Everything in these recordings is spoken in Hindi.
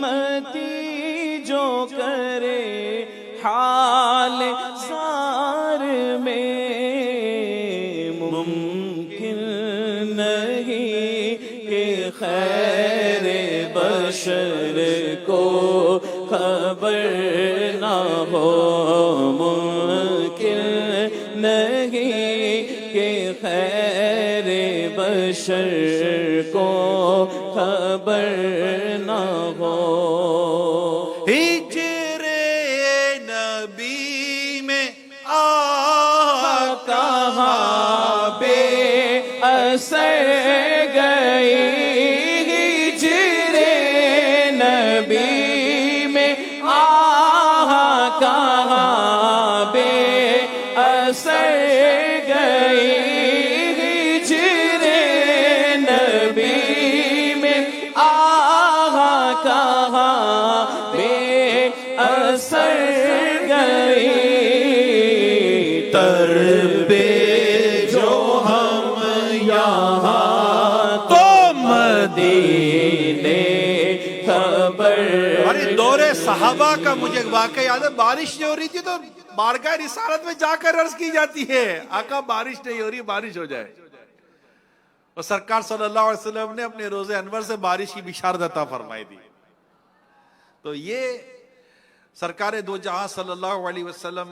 मती जो करे हाल सार में, मुमकिन नहीं कि खैर बशर को खबर ना हो, मुमकिन नहीं कि खैर बशर को खबर ना हो। हिजरे नबी में कहाँ बे असर गई, हिजरे नबी में कहाँ बे असर गई, हिजरे नबी में कहाँ बे असर गई। तर पे जो हम यहाँ तो मदीने खबर। अरे दौरे सहाबा का मुझे वाकई याद है, बारिश नहीं हो रही थी तो बारगाह रिसालत में जाकर अर्ज की जाती है, आका बारिश नहीं हो रही, बारिश हो जाए। और सरकार सल्लल्लाहु अलैहि वसल्लम ने अपने रोजे अनवर से बारिश की बिशारत अता फरमाई दी। तो ये सरकार दो जहां सल्लल्लाहु अलैहि वसल्लम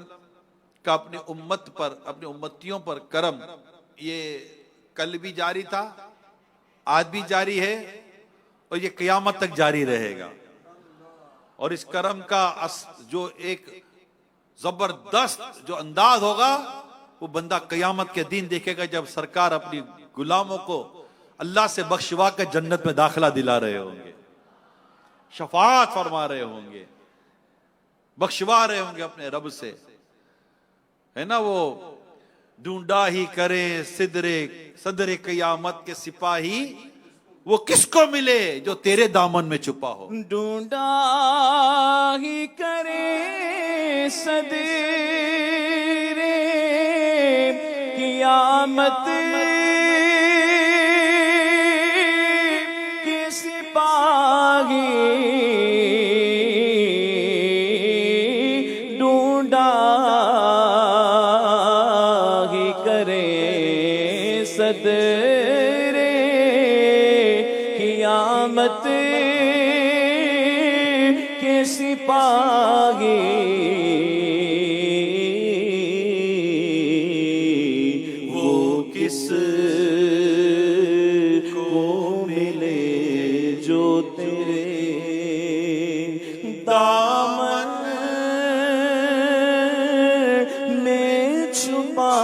का अपनी उम्मत पर, अपनी उम्मतियों पर करम, ये कल भी जारी था, आज भी जारी है और ये क़यामत तक जारी रहेगा। और इस करम का जो एक जबरदस्त जो अंदाज होगा वो बंदा क़यामत के दिन देखेगा, जब सरकार अपनी गुलामों को अल्लाह से बख्शवा के जन्नत में दाखिला दिला रहे होंगे, शफाअत फरमा रहे होंगे, बख्शवा रहे होंगे अपने रब से, है ना। वो ढूंढा ही करे सदरे क़यामत के सिपाही, वो किसको मिले जो तेरे दामन में छुपा हो। ढूंढा ही करे सदरे क़यामत के सिपाही, ढूंढा ही करे सदरे क़यामत के सिपाही, वो किस को मिले जो तेरे दामन में छुपा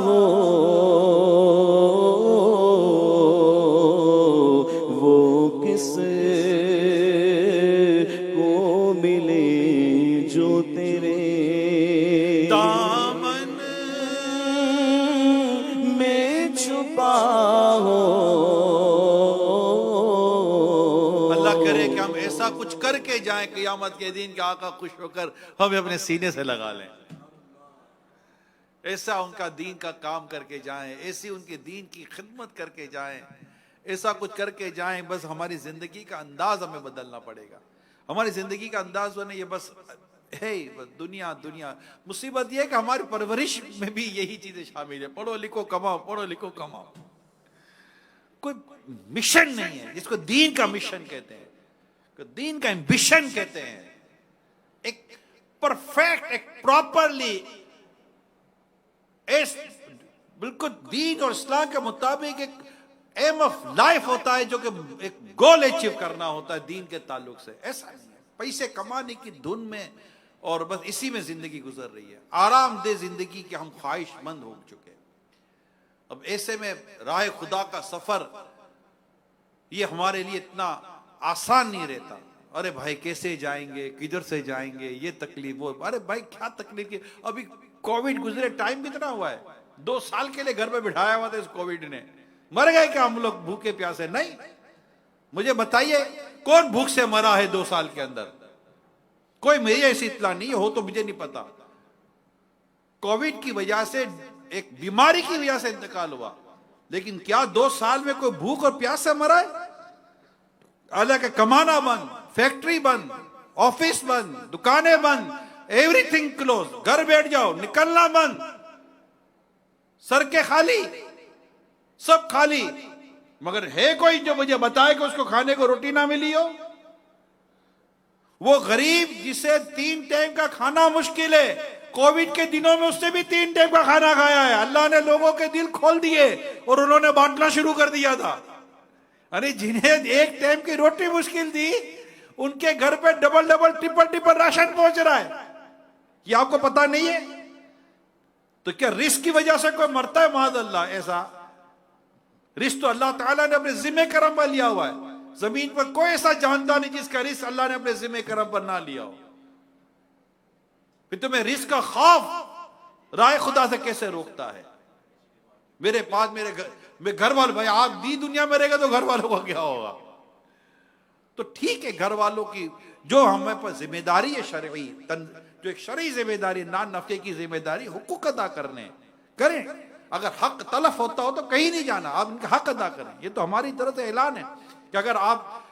हो, वो किस को मिले जो तेरे दामन में छुपा हो। अल्लाह करे कि हम ऐसा कुछ करके जाएं क़यामत के दिन कि आका खुश होकर हमें अपने सीने से लगा लें, ऐसा उनका दीन का काम करके जाएं, ऐसी उनके दीन की खिदमत करके जाएं, ऐसा कुछ करके जाएं। बस हमारी जिंदगी का अंदाज हमें बदलना पड़ेगा। हमारी जिंदगी का अंदाज बने ये बस है, बस दुनिया दुनिया। मुसीबत ये है कि हमारी परवरिश में भी यही चीजें शामिल है, पढ़ो लिखो कमाओ, पढ़ो लिखो कमाओ। कोई मिशन नहीं है जिसको दीन का मिशन कहते हैं, दीन का एम्बिशन कहते हैं। एक परफेक्ट, एक प्रॉपरली, बिल्कुल दीन और इस्लाम के मुताबिक एक एम ऑफ लाइफ होता है, जो कि एक गोल अचीव करना होता है दीन के ताल्लुक से। ऐसा नहीं है पैसे कमाने की धुन में और बस इसी में जिंदगी गुजर रही है, आरामदेह जिंदगी के हम ख्वाहिशमंद हो चुके हैं। अब ऐसे में राह खुदा का सफर ये हमारे लिए इतना आसान नहीं रहता। अरे भाई कैसे जाएंगे, किधर से जाएंगे, ये तकलीफ वो। अरे भाई क्या तकलीफ की, अभी कोविड गुजरे टाइम कितना हुआ है, 2 साल के लिए घर में बिठाया हुआ था इस कोविड ने। मर गए क्या हम लोग भूखे प्यासे? नहीं। मुझे बताइए कौन भूख से मरा है 2 साल के अंदर? कोई मेरी ऐसी इत्तला नहीं हो तो मुझे नहीं पता। कोविड की वजह से, एक बीमारी की वजह से इंतकाल हुआ, लेकिन क्या 2 साल में कोई भूख और प्यास से मरा है? हालांकि कमाना बंद, फैक्ट्री बंद, ऑफिस बंद, दुकानें बंद, एवरीथिंग क्लोज, घर बैठ जाओ, निकलना बंद, सड़कें खाली, सब खाली। मगर है कोई जो मुझे बताए कि उसको खाने को रोटी ना मिली हो? वो गरीब जिसे 3 टाइम का खाना मुश्किल है, कोविड के दिनों में उसने भी 3 टाइम का खाना खाया है। अल्लाह ने लोगों के दिल खोल दिए और उन्होंने बांटना शुरू कर दिया था। अरे जिन्हें 1 टाइम की रोटी मुश्किल थी, उनके घर पे double double triple triple ration पहुंच रहा है। ये आपको पता नहीं है? तो क्या रिस्क की वजह से कोई मरता है? माद अल्लाह, ऐसा रिस्क तो अल्लाह ताला ने अपने जिम्मे करम पर लिया हुआ है। जमीन पर कोई ऐसा जानता नहीं जिसका रिस्क अल्लाह ने अपने जिम्मे करम पर ना लिया हो। फिर तुम्हें रिस्क का खौफ राय खुदा से कैसे रोकता है? मेरे पास मेरे घर वाले, भाई आप दी दुनिया में रहेगा तो घर वालों का क्या होगा? तो ठीक है, घर वालों की जो हमें पर जिम्मेदारी है शरई, जो एक शरई जिम्मेदारी, ना नफे की जिम्मेदारी, हुकूक अदा करने करें। अगर हक तलफ होता हो तो कहीं नहीं जाना, आप इनका हक अदा करें। ये तो हमारी तरफ से ऐलान है कि अगर आप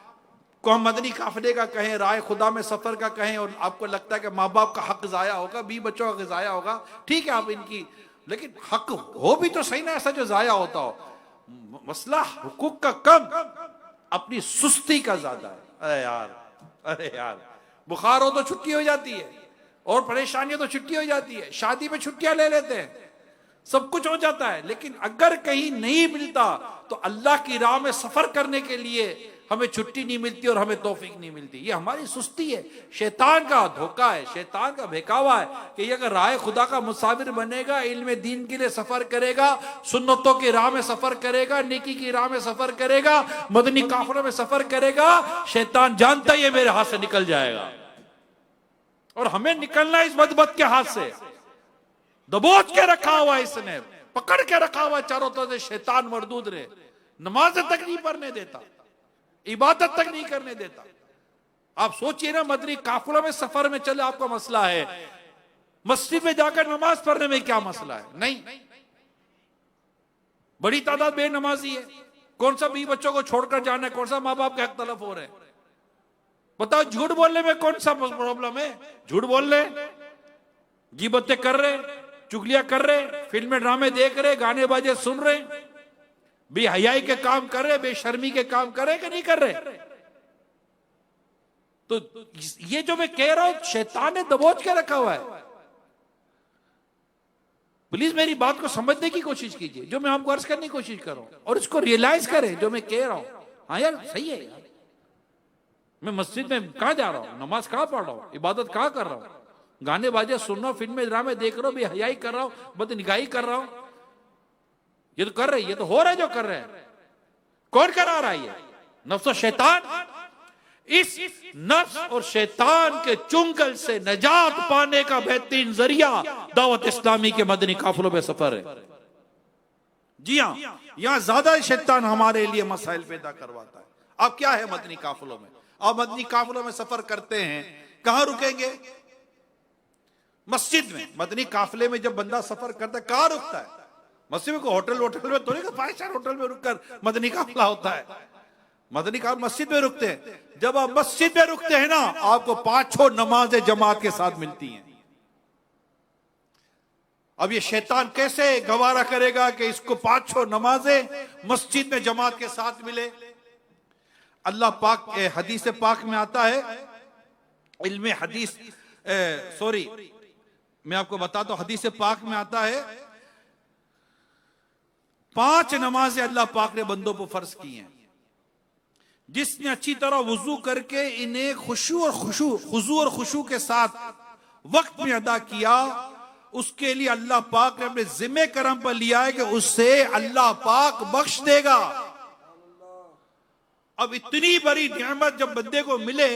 को हम मदनी काफिले का कहें, राय खुदा में सफर का कहें, और आपको लगता है कि माँ बाप का हक जाया होगा, 20 बच्चों का जाया होगा, ठीक है आप इनकी, लेकिन हक हो भी तो सही ना ऐसा जो जाया होता हो। मसला हुकूक का कम, अपनी सुस्ती का ज्यादा है। अरे यार बुखार हो तो छुट्टी हो जाती है, और परेशानियां तो छुट्टी हो जाती है, शादी में छुट्टियां ले लेते हैं, सब कुछ हो जाता है। लेकिन अगर कहीं नहीं मिलता तो अल्लाह की राह में सफर करने के लिए हमें छुट्टी नहीं मिलती और हमें तौफीक नहीं मिलती। ये हमारी सुस्ती है, शैतान का धोखा है, शैतान का बहकावा है कि ये अगर राह खुदा का मुसाविर बनेगा, इल्म दीन के लिए सफर करेगा, सुन्नतों की राह में सफर करेगा, नेकी की राह में सफर करेगा, मदनी काफिलों में सफर करेगा, शैतान जानता ही है मेरे हाथ से निकल जाएगा। और हमें निकलना इस बदबख्त के हाथ से, दबोच के रखा हुआ, इसने पकड़ के रखा हुआ चारों तरफ से शैतान मरदूद ने। नमाज तक नहीं पढ़ने देता, इबादत तक नहीं करने देता। आप सोचिए ना, मदनी काफिलों में सफर में चले, आपका मसला है, मस्जिद में जाकर नमाज पढ़ने में क्या मसला है? नहीं, बड़ी तादाद बेनमाजी है। कौन सा 20 बच्चों को छोड़कर जाना है? कौन सा माँ बाप के हक तलफ हो रहे हैं? बताओ, झूठ बोलने में कौन सा प्रॉब्लम है? झूठ बोल रहे, गिबतें कर रहे, चुगलियां कर रहे, फिल्में ड्रामे देख रहे, गाने बाजे सुन रहे, बेहयाई के काम कर रहे, बेशर्मी के काम कर रहे कि नहीं कर रहे? तो ये जो मैं कह रहा हूं, शैतान ने दबोच के रखा हुआ है। प्लीज मेरी बात को समझने की कोशिश कीजिए, जो मैं आपको अर्ज करने की कोशिश कर रहा हूं, और इसको रियलाइज करें जो मैं कह रहा हूं। हाँ यार, सही है यार, मैं मस्जिद में कहां जा रहा हूं, नमाज कहां पढ़ रहा हूं, इबादत कहां कर रहा हूं, गाने बाजे सुन रहा हूं, फिल्में ड्रामे देख रहा हूं, बेहयाई कर रहा हूं, बदनिगाही कर रहा हूं। ये तो कर रहे, ये तो हो रहा है जो कर रहे हैं। कौन करा रहा है? ये नफ्स और शैतान। इस नफ्स और शैतान के चुंगल से निजात पाने का बेहतरीन जरिया दावत इस्लामी के मदनी काफिलों में सफर है। जी हाँ, यहां ज्यादा शैतान हमारे लिए मसाइल पैदा करवाता है। अब क्या है मदनी काफिलों में? अब मदनी काफिलों में सफर करते हैं, कहां रुकेंगे? मस्जिद में। मदनी काफिले में जब बंदा सफर करता है, कहां रुकता है? मस्जिद को होटल में तो नहीं, 5 स्टार होटल में रुककर मदनी काफिला होता है। मदनी काफिला मस्जिद में रुकते हैं। जब आप मस्जिद में रुकते हैं ना, आपको 5-6 नमाजें जमात के साथ मिलती हैं। अब ये शैतान कैसे गवारा करेगा कि इसको 5-6 नमाजें मस्जिद में जमात के साथ मिले? अल्लाह पाक हदीस पाक में आता है, इल्म हदीस सॉरी मैं आपको बताता हूं, हदीस पाक में आता है 5 नमाजें अल्लाह पाक ने बंदों पर फर्ज की हैं। जिसने अच्छी तरह वुजू करके इन्हें खुशू और खुशू के साथ वक्त में अदा किया, उसके लिए अल्लाह पाक ने अपने जिम्मे करम पर लिया है कि उससे अल्लाह पाक बख्श देगा। अब इतनी बड़ी नियामत जब बंदे को मिले,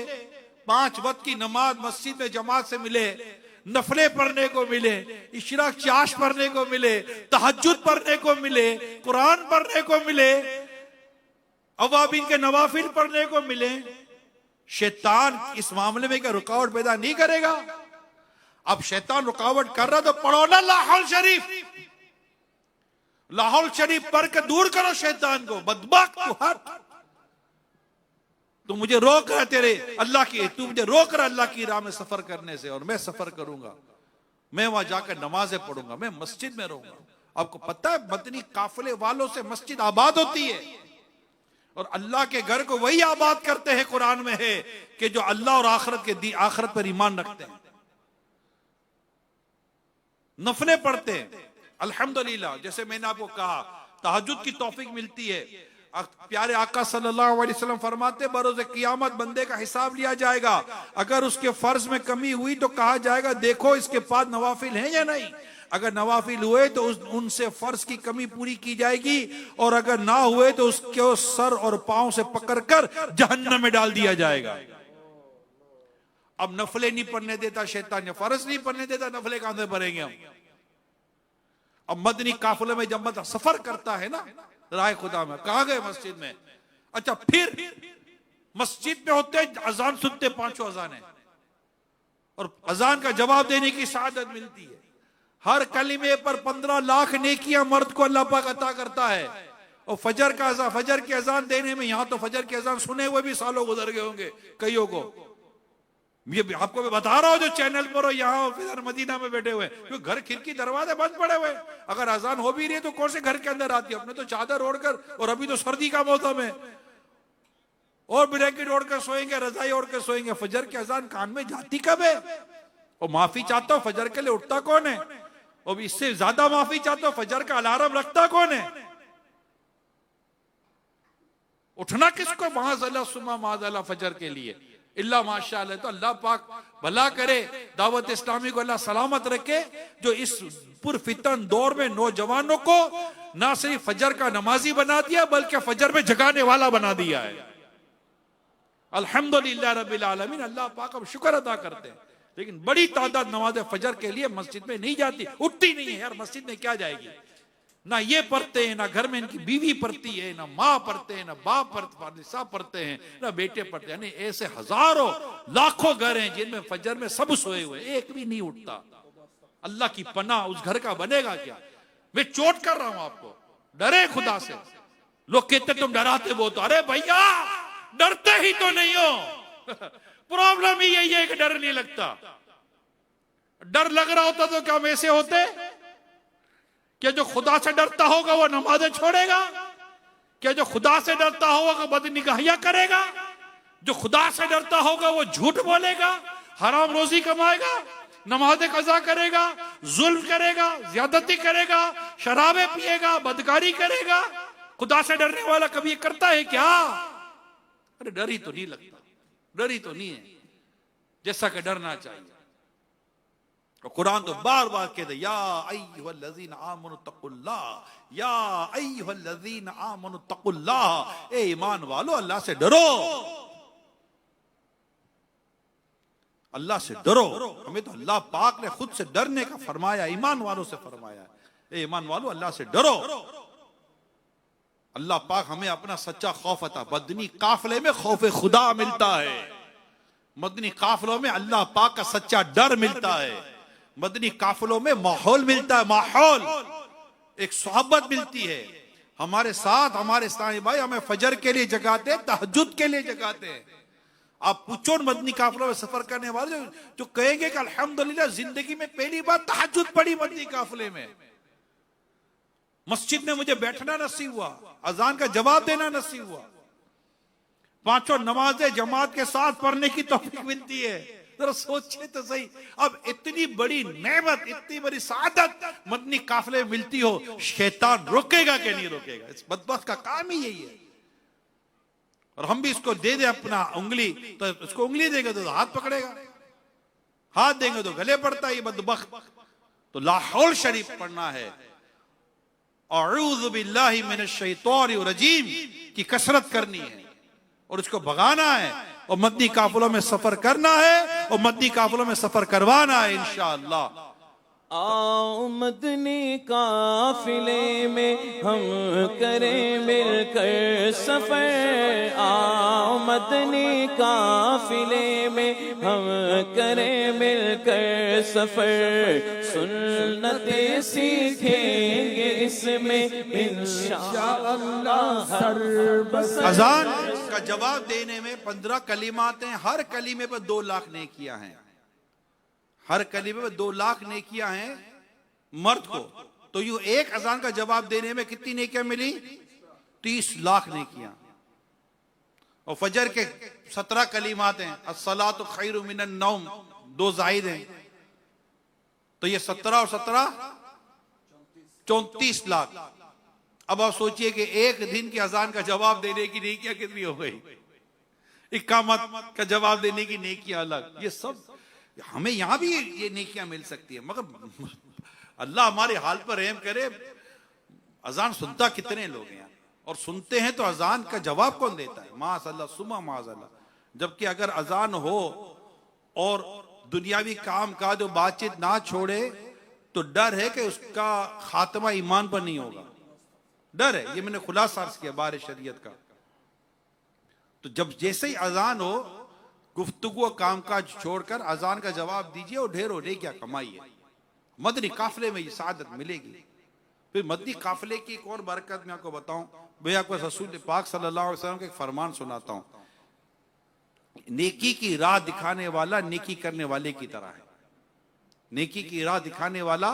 5 वक्त की नमाज मस्जिद में जमात से मिले, नफले पढ़ने को मिले, इशराक चाश पढ़ने को मिले, तहज्जुद पढ़ने को मिले, कुरान पढ़ने को मिले, अवाबिन के नवाफिल पढ़ने को मिले, शैतान इस मामले में क्या रुकावट पैदा नहीं करेगा? अब शैतान रुकावट कर रहा तो पढ़ो ना लाहौल शरीफ। लाहौल शरीफ पढ़ के दूर करो शैतान को। बदबख्त तू हट, तू मुझे रोक रहा है तेरे अल्लाह की, तू मुझे रोक रहा है अल्लाह की राह में सफर करने से, और मैं सफर करूंगा, मैं वहां जाकर नमाजें पढ़ूंगा, मैं मस्जिद में रहूंगा। आपको पता है मदनी काफिले वालों से मस्जिद आबाद होती है, और अल्लाह के घर को वही आबाद करते हैं। कुरान में है कि जो अल्लाह और आखिरत पर ईमान रखते हैं, नफले पढ़ते हैं। अल्हम्दुलिल्लाह, जैसे मैंने आपको कहा तहज्जुद की तौफीक मिलती है। प्यारे आका सल्लल्लाहु अलैहि वसल्लम फरमाते बरोज़े क़यामत बंदे का हिसाब लिया जाएगा, अगर उसके फर्ज में कमी हुई तो कहा जाएगा देखो इसके पास नवाफिल हैं या नहीं, अगर नवाफिल हुए तो उनसे फर्ज की कमी पूरी की जाएगी, और अगर ना हुए तो उसके सर और पांव से पकड़कर जहन्नम में डाल दिया जाएगा। अब नफले नहीं पढ़ने देता शैतान, फर्ज नहीं पढ़ने देता, नफले कहां से पढ़ेंगे हम। अब मदनी काफिले में जब मतलब सफर करता है ना राह खुदा में, कहा गए मस्जिद में, अच्छा फिर मस्जिद में होते अजान सुनते, 5 अजान है, और अजान का जवाब देने की शहादत मिलती है। हर कलिमे पर 15 लाख नेकियां मर्द को अल्लाह पाक अता करता है। और फजर की अजान देने में, यहां तो फजर की अजान सुने हुए भी सालों गुजर गए होंगे कईयों को। ये आपको मैं बता रहा हूं जो चैनल पर हो, यहाँ फिर मदीना में बैठे हुए, क्योंकि घर खिड़की दरवाजे बंद पड़े हुए, अगर अजान हो भी रही है तो कौन से घर के अंदर आती है। अपने तो चादर ओढ़कर, और अभी तो सर्दी का मौसम है, और ब्लैंकेट ओढ़कर सोएंगे, रजाई ओढ़कर सोएंगे। फजर की अजान कान में जाती कब है? और माफी चाहता हूं फजर के लिए उठता कौन है? और इससे ज्यादा माफी चाहता हूं फजर का अलार्म रखता कौन है? उठना किसको? माज़अल्लाह सुमा माज़अल्लाह फजर के लिए, इल्ला माशाअल्लाह। तो अल्लाह पाक भला करे, दावत इस्लामी को अल्लाह सलामत रखे, जो इस पुरफितन दौर में नौजवानों को ना सिर्फ फजर का नमाजी बना दिया बल्कि फजर में जगाने वाला बना दिया है। अल्हम्दुलिल्लाह रब्बिल आलमीन। अल्लाह पाक हम शुक्र अदा करते हैं, लेकिन बड़ी तादाद नमाज फजर के लिए मस्जिद में नहीं जाती, उठती नहीं है। यार मस्जिद में क्या जाएगी? ना ये पढ़ते हैं, ना घर में इनकी बीवी पढ़ती है, ना माँ पढ़ते हैं, ना बाप पढ़ते हैं, ना बेटे पढ़ते हैं। ऐसे हजारों लाखों घर हैं जिनमें फजर में सब सोए हुए, एक भी नहीं उठता। अल्लाह की पनाह, उस घर का बनेगा क्या? मैं चोट कर रहा हूं आपको, डरे खुदा से। लोग कहते तुम डराते बहुत, अरे भैया डरते ही तो नहीं हो। प्रॉब्लम ही यही है कि डर नहीं लगता। डर लग रहा होता तो क्या हम ऐसे होते? क्या जो खुदा से डरता होगा वो नमाजें छोड़ेगा? क्या जो खुदा से डरता होगा वो बदनिगाहियां करेगा? जो खुदा से डरता होगा वो झूठ बोलेगा, हराम रोजी कमाएगा, नमाजें कज़ा करेगा, जुल्म करेगा, ज्यादती करेगा, शराबें पिएगा, बदकारी करेगा? खुदा से डरने वाला कभी करता है क्या? अरे डर ही तो नहीं लगता, डर ही तो नहीं है जैसा कि डरना चाहिए। और कुरान तो बार बार कहते या अय्युहल्लज़ीना आमनु तक़ुल्लाह, या अय्युहल्लज़ीना आमनु तक़ुल्लाह, ए ईमान वालो अल्लाह से डरो, अल्लाह से डरो। हमें तो अल्लाह पाक ने खुद से डरने का फरमाया, ईमान वालों से फरमाया, ए ईमान वालो अल्लाह से डरो। अल्लाह पाक हमें अपना सच्चा खौफ अता। मदनी काफिले में खौफ खुदा मिलता है, मदनी काफिलों में अल्लाह पाक का सच्चा डर मिलता है, मदनी काफिलों में माहौल मिलता है, माहौल एक सोहबत मिलती है। हमारे साथ हमारे इस्लामी भाई हमें फजर के लिए जगाते हैं, तहज्जुद के लिए जगाते हैं। आप पूछो मदनी काफिलों में सफर करने वाले जो कहेंगे कि अल्हम्दुलिल्लाह जिंदगी में पहली बार तहज्जुद पढ़ी मदनी काफिले में, मस्जिद में मुझे बैठना नसीब हुआ, अजान का जवाब देना नसीब हुआ, 5 नमाजें जमात के साथ पढ़ने की तौफीक मिलती है। जरा सोचिए तो सही, अब इतनी बड़ी नेमत, इतनी बड़ी सादत मदनी काफिले में मिलती हो, शैतान रोकेगा कि नहीं रोकेगा? इस बदबख्त का काम ही यही है। और हम भी इसको दे दे अपना उंगली, तो इसको उंगली देंगे तो हाथ पकड़ेगा, हाथ देंगे तो गले पड़ता है ये बदबख्त। तो लाहौल शरीफ पढ़ना है, अऊज़ु बिल्लाहि मिनश शैतानिर रजीम की कसरत करनी है और उसको भगाना है, और मदनी काफिलों में सफर करना है, और मदनी काफिलों में सफर करवाना है इंशाअल्लाह। आओ मदनी काफिले में हम करें मिलकर सफर, आओ मदनी काफिले में हम करें मिलकर सफर, सुन्नतें सीखेंगे इसमें इंशाअल्लाह हर अजान का जवाब देने में 15 कलीमात हैं, हर कलीमे पर 2 लाख नेकियां हैं, हर कलीमे में 2 लाख नेकियां हैं मर्द को। तो यूं एक अजान का जवाब देने में कितनी नेकियां मिली? 30 लाख नेकियां। और फजर के 17 कलीमात हैं, अस्सलातु खैरु मिनन नौम, 2 जाहिद हैं, तो ये 17 और 17 34 लाख। अब आप सोचिए कि एक दिन की अजान का जवाब देने की नेकियां कितनी हो गई, इकामत का जवाब देने की नेकियां अलग। ये सब हमें यहां भी ये नेकियां मिल सकती है, मगर अल्लाह हमारे हाल पर रहम करे। अजान सुनता कितने लोग हैं, और सुनते हैं तो अजान का जवाब कौन देता है? माज़अल्लाह सुमा माज़अल्लाह। जबकि अगर अजान हो और दुनियावी काम काज और बातचीत ना छोड़े तो डर है कि उसका खात्मा ईमान पर नहीं होगा, डर है। ये मैंने खुलासा अर्ज किया बारे शरीयत का। तो जब जैसे ही अजान हो, गुफ्तगू और कामकाज छोड़कर अजान का जवाब दीजिए और ढेरों नेकियां कमाइए। मदनी काफिले में ये सादत मिलेगी। फिर मदनी काफिले की एक और बरकत मैं आपको बताऊं, मैं आपको रसूल पाक सल्लल्लाहु अलैहि वसल्लम का एक फरमान सुनाता हूं। नेकी की राह दिखाने वाला नेकी करने वाले की तरह है। नेकी की राह दिखाने वाला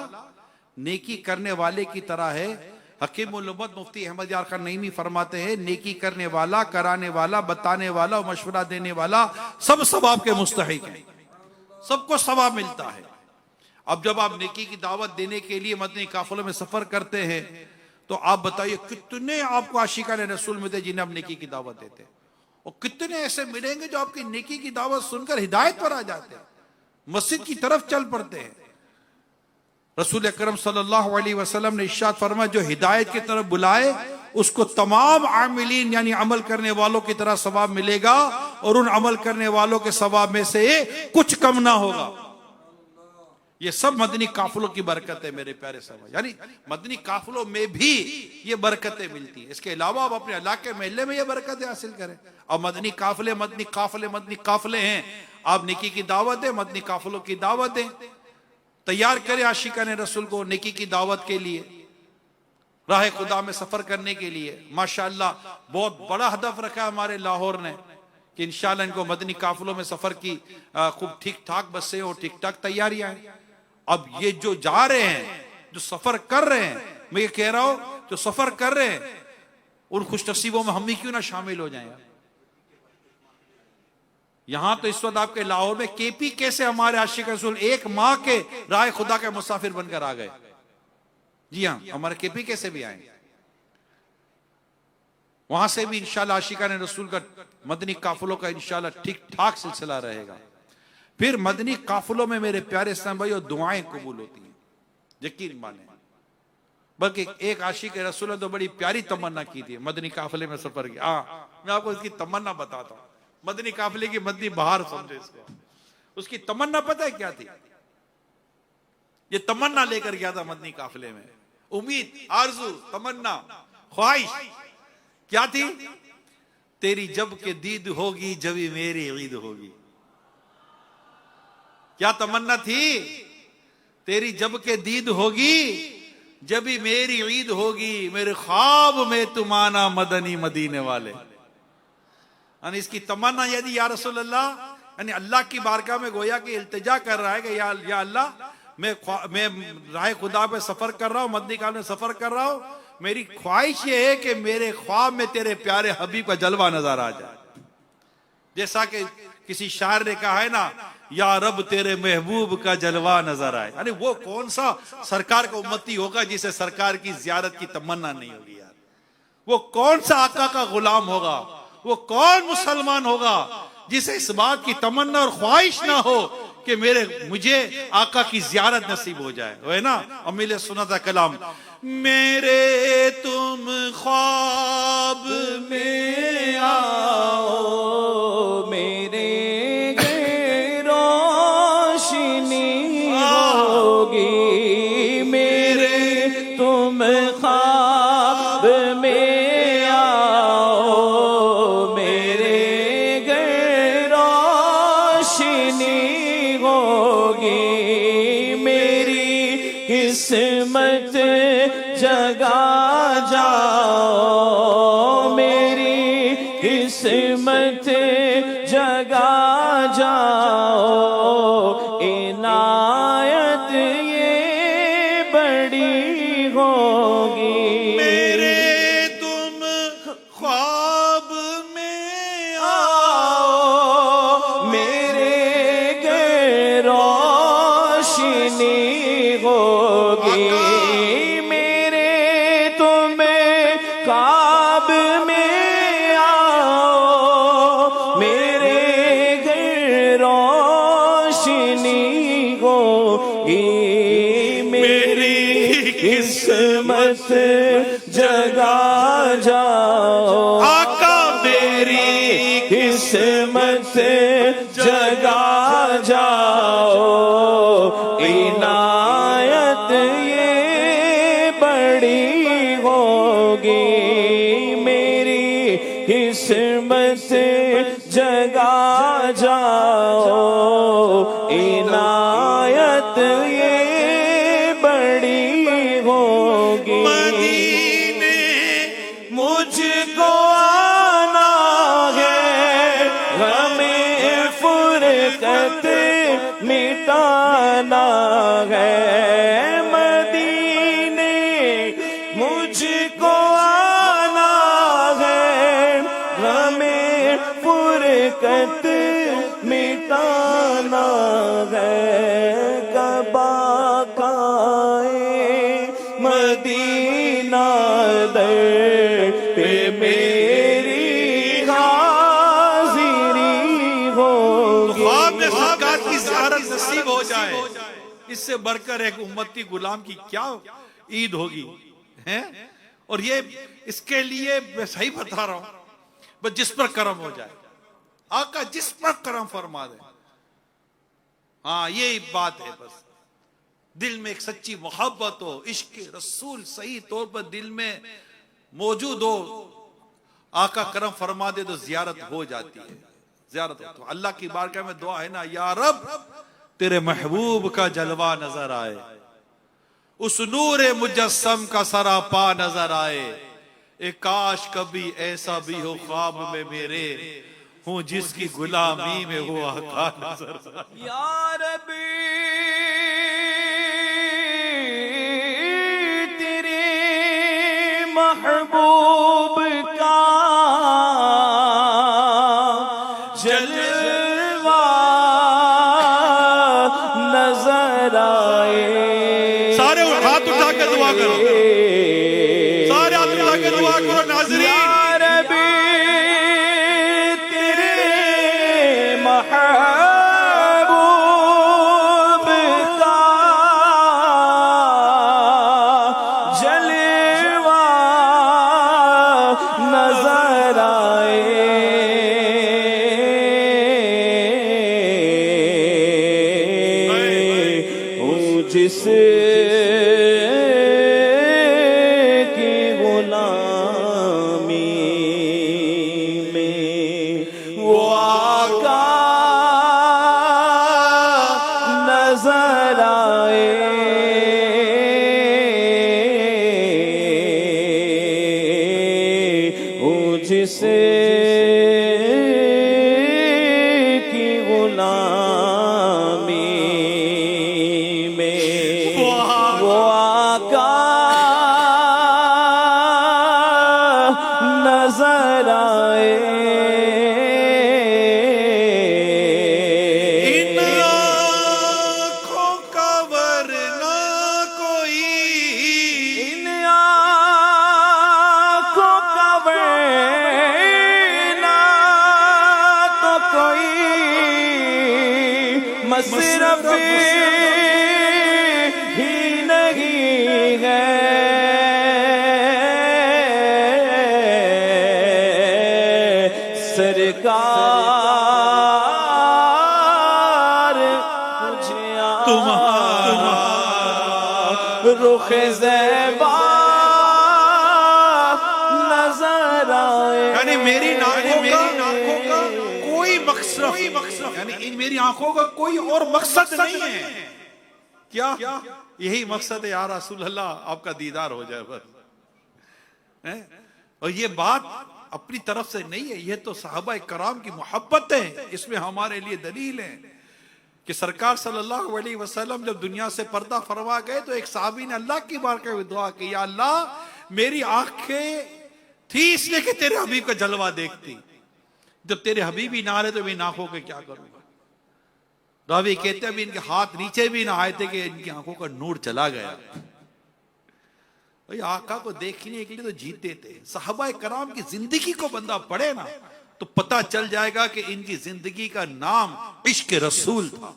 नेकी करने वाले की तरह है। हकीमुल उम्मत मुफ्ती अहमद यार खान नईमी फरमाते हैं, नेकी करने वाला, कराने वाला, बताने वाला और मशवरा देने वाला सब सवाब के मुस्तहिक हैं, सबको सवाब मिलता है। अब जब आप नेकी की दावत देने के लिए मदनी काफिलों में सफर करते हैं तो आप बताइए कितने आपको आशिकान रसूल मिलते जिन्हें आप नेकी की दावत देते हैं, और कितने ऐसे मिलेंगे जो आपकी नेकी की दावत सुनकर हिदायत पर आ जाते हैं, मस्जिद की तरफ चल पड़ते हैं। रसूल अकरम सल्लल्लाहु अलैहि वसल्लम ने इरशाद फरमाया, जो हिदायत की तरफ बुलाए उसको तमाम आमिलीन यानी अमल करने वालों की तरह सवाब मिलेगा, और उन अमल करने वालों के सवाब में से कुछ कम ना होगा। ये सब मदनी काफिलों की बरकत है मेरे प्यारे साहब। यानी मदनी काफिलों में भी ये बरकतें मिलती हैं। इसके अलावा आप अपने इलाके महल्ले में ये बरकतें हासिल करें। और मदनी काफिले मदनी काफिले मदनी काफिले हैं, आप नेकी की दावत दें, मदनी काफिलों की दावत दें, तैयार करें आशिकान रसूल को नेकी की दावत के लिए, राह खुदा में सफर करने के लिए। माशाअल्लाह बहुत बड़ा हदफ रखा है हमारे लाहौर ने कि इंशाअल्लाह इनको मदनी काफिलों में सफर की खूब ठीक ठाक बसें और ठीक ठाक तैयारियां हैं। अब ये जो जा रहे हैं, जो सफर कर रहे हैं, मैं ये कह रहा हूं जो सफर कर रहे हैं उन खुश नसीबों में हम भी क्यों ना शामिल हो जाएं। यहां तो इस वक्त आपके लाहौर में केपी कैसे हमारे आशिक रसूल 1 माह के राह खुदा के मुसाफिर बनकर आ गए। जी हां, हमारे केपी कैसे भी आए, वहां से भी इंशाल्लाह आशिकान रसूल का मदनी काफिलों का इंशाल्लाह ठीक ठाक सिलसिला रहेगा। फिर मदनी काफिलों में मेरे प्यारे इस्लाम भाई और दुआएं कबूल होती हैं, यकीन माने। बल्कि एक आशिक रसूल ने तो बड़ी प्यारी तमन्ना की थी मदनी काफिले में सफर की। मैं आपको इसकी तमन्ना बताता हूं, मदनी काफिले की मदनी बहार समझे इसको। उसकी तमन्ना पता है क्या थी? ये तमन्ना लेकर गया था मदनी काफिले में, उम्मीद, आरजू, तमन्ना, ख्वाहिश क्या थी? तेरी जब के दीद होगी जब मेरी ईद होगी। क्या तमन्ना थी? तेरी जब के दीद होगी जब भी मेरी ईद होगी, मेरे ख्वाब में तुम आना मदनी मदीने वाले। यानी इसकी तमन्ना यदि या रसूल अल्लाह, यानी अल्लाह की बारगाह में गोया कि इल्तिजा कर रहा है कि या अल्लाह मैं राह खुदा पे सफर कर रहा हूं, मदनी काल में सफर कर रहा हूं, मेरी ख्वाहिश ये है कि मेरे ख्वाब में तेरे प्यारे हबीब का जलवा नजर आ जाए। जैसा कि किसी शायर ने कहा है ना, या रब तेरे महबूब का जलवा नजर आए। यानी वो कौन सा सरकार का उम्मती होगा जिसे सरकार की जियारत की तमन्ना नहीं होगी यार? वो कौन सा आका का गुलाम होगा, वो कौन मुसलमान होगा जिसे इस बात की तमन्ना और ख्वाहिश ना हो कि मुझे आका की जियारत नसीब हो जाए। वो है ना, अमीले सुना था कलाम, मेरे तुम ख्वाब में आओ मेरे रोशनी होगी, रोशनी होगी, मेरी किस्मत जगा जाओ, मेरी किस्मत जगा जाओ, इनायत ये बड़ी होगी। मेरे तुम ख्वाब में आओ, मेरे घर रोशनी होगी, मेरे तुम्हें ख्वाब में आओ, मेरे घर रोशनी होगी, मेरी किस्मत जगा जाओ, आका मेरी किस्मत जगा जाओ, इनायत ये बड़ी होगी, मेरी किस्मत जगा जाओ, इनायत ये बड़ी होगी। मदीने मुझको आना है, हमें फुरकत मिटाना है, मदीने मुझको आना है, हमें फुरकत मिटाना है, कबा काए मदीना दर पे मेरी हाजिरी होगी। ख्वाब में सरकार की ज़ियारत नसीब हो जाए, इससे बढ़कर एक उम्मती गुलाम की क्या ईद होगी, हैं? और ये इसके लिए मैं सही बता रहा हूं, बस जिस पर करम हो जाए, आका जिस पर करम फरमा दे, हाँ यही बात है। बस दिल में एक सच्ची मोहब्बत हो, इश्क रसूल सही तौर पर दिल में मौजूद हो, आका करम फरमा दे तो जियारत हो जाती है, जियारत हो। तो अल्लाह की बारगाह में दुआ है ना, या रब तेरे महबूब का जलवा नजर आए, उस नूरे मुजस्सम का सरापा नजर आए, एक काश कभी ऐसा भी हो ख्वाब में मेरे, हूं जिसकी गुलामी में वो आका नजर आए। या रबी तेरे महबूब का जलवा नजर आए। सारे हाथ उठा के दुआ करो, सारे हाथ उठा के दुआ करो नाज़रीन। या रबी तेरे महबूब का जलवा नजर आए, जिस की गुलामी में वो आका नजर आए, जिस की गुलामी वो आका नजर आए। इन आँखों का वरना कोई, इन आँखों का वरना तो कोई मसरफ ही नहीं है, सरकार मुझे तुम्हारा रुख ज़ैबा नजर आए। यानी मेरी नाकों का कोई मकसद कोई मकसद, यानी इन मेरी आंखों का कोई और मकसद नहीं है। क्या? यही मकसद है या रसूल अल्लाह, आपका दीदार हो जाए बस। और ये बात अपनी तरफ से नहीं है, ये तो सहाबा कराम की मोहब्बत है। इसमें हमारे लिए दलील है कि सरकार सल्लल्लाहु अलैहि वसल्लम जब दुनिया से पर्दा फरमा गए तो एक साहबी ने अल्लाह की बारगाह में दुआ की, या अल्लाह मेरी आंखें थी इसलिए कि तेरे हबीब का जलवा देखती, जब तेरे हबीब ही ना रहे तो मैं आंखों के क्या करूंगा। रावी कहते हैं इनके हाथ नीचे भी ना आए थे कि इनकी आंखों का नूर चला गया। भाई आका को देखने के लिए तो जीते थे। सहाबा कराम की जिंदगी को बंदा पढ़े ना तो पता चल जाएगा कि इनकी जिंदगी का नाम इश्क रसूल था,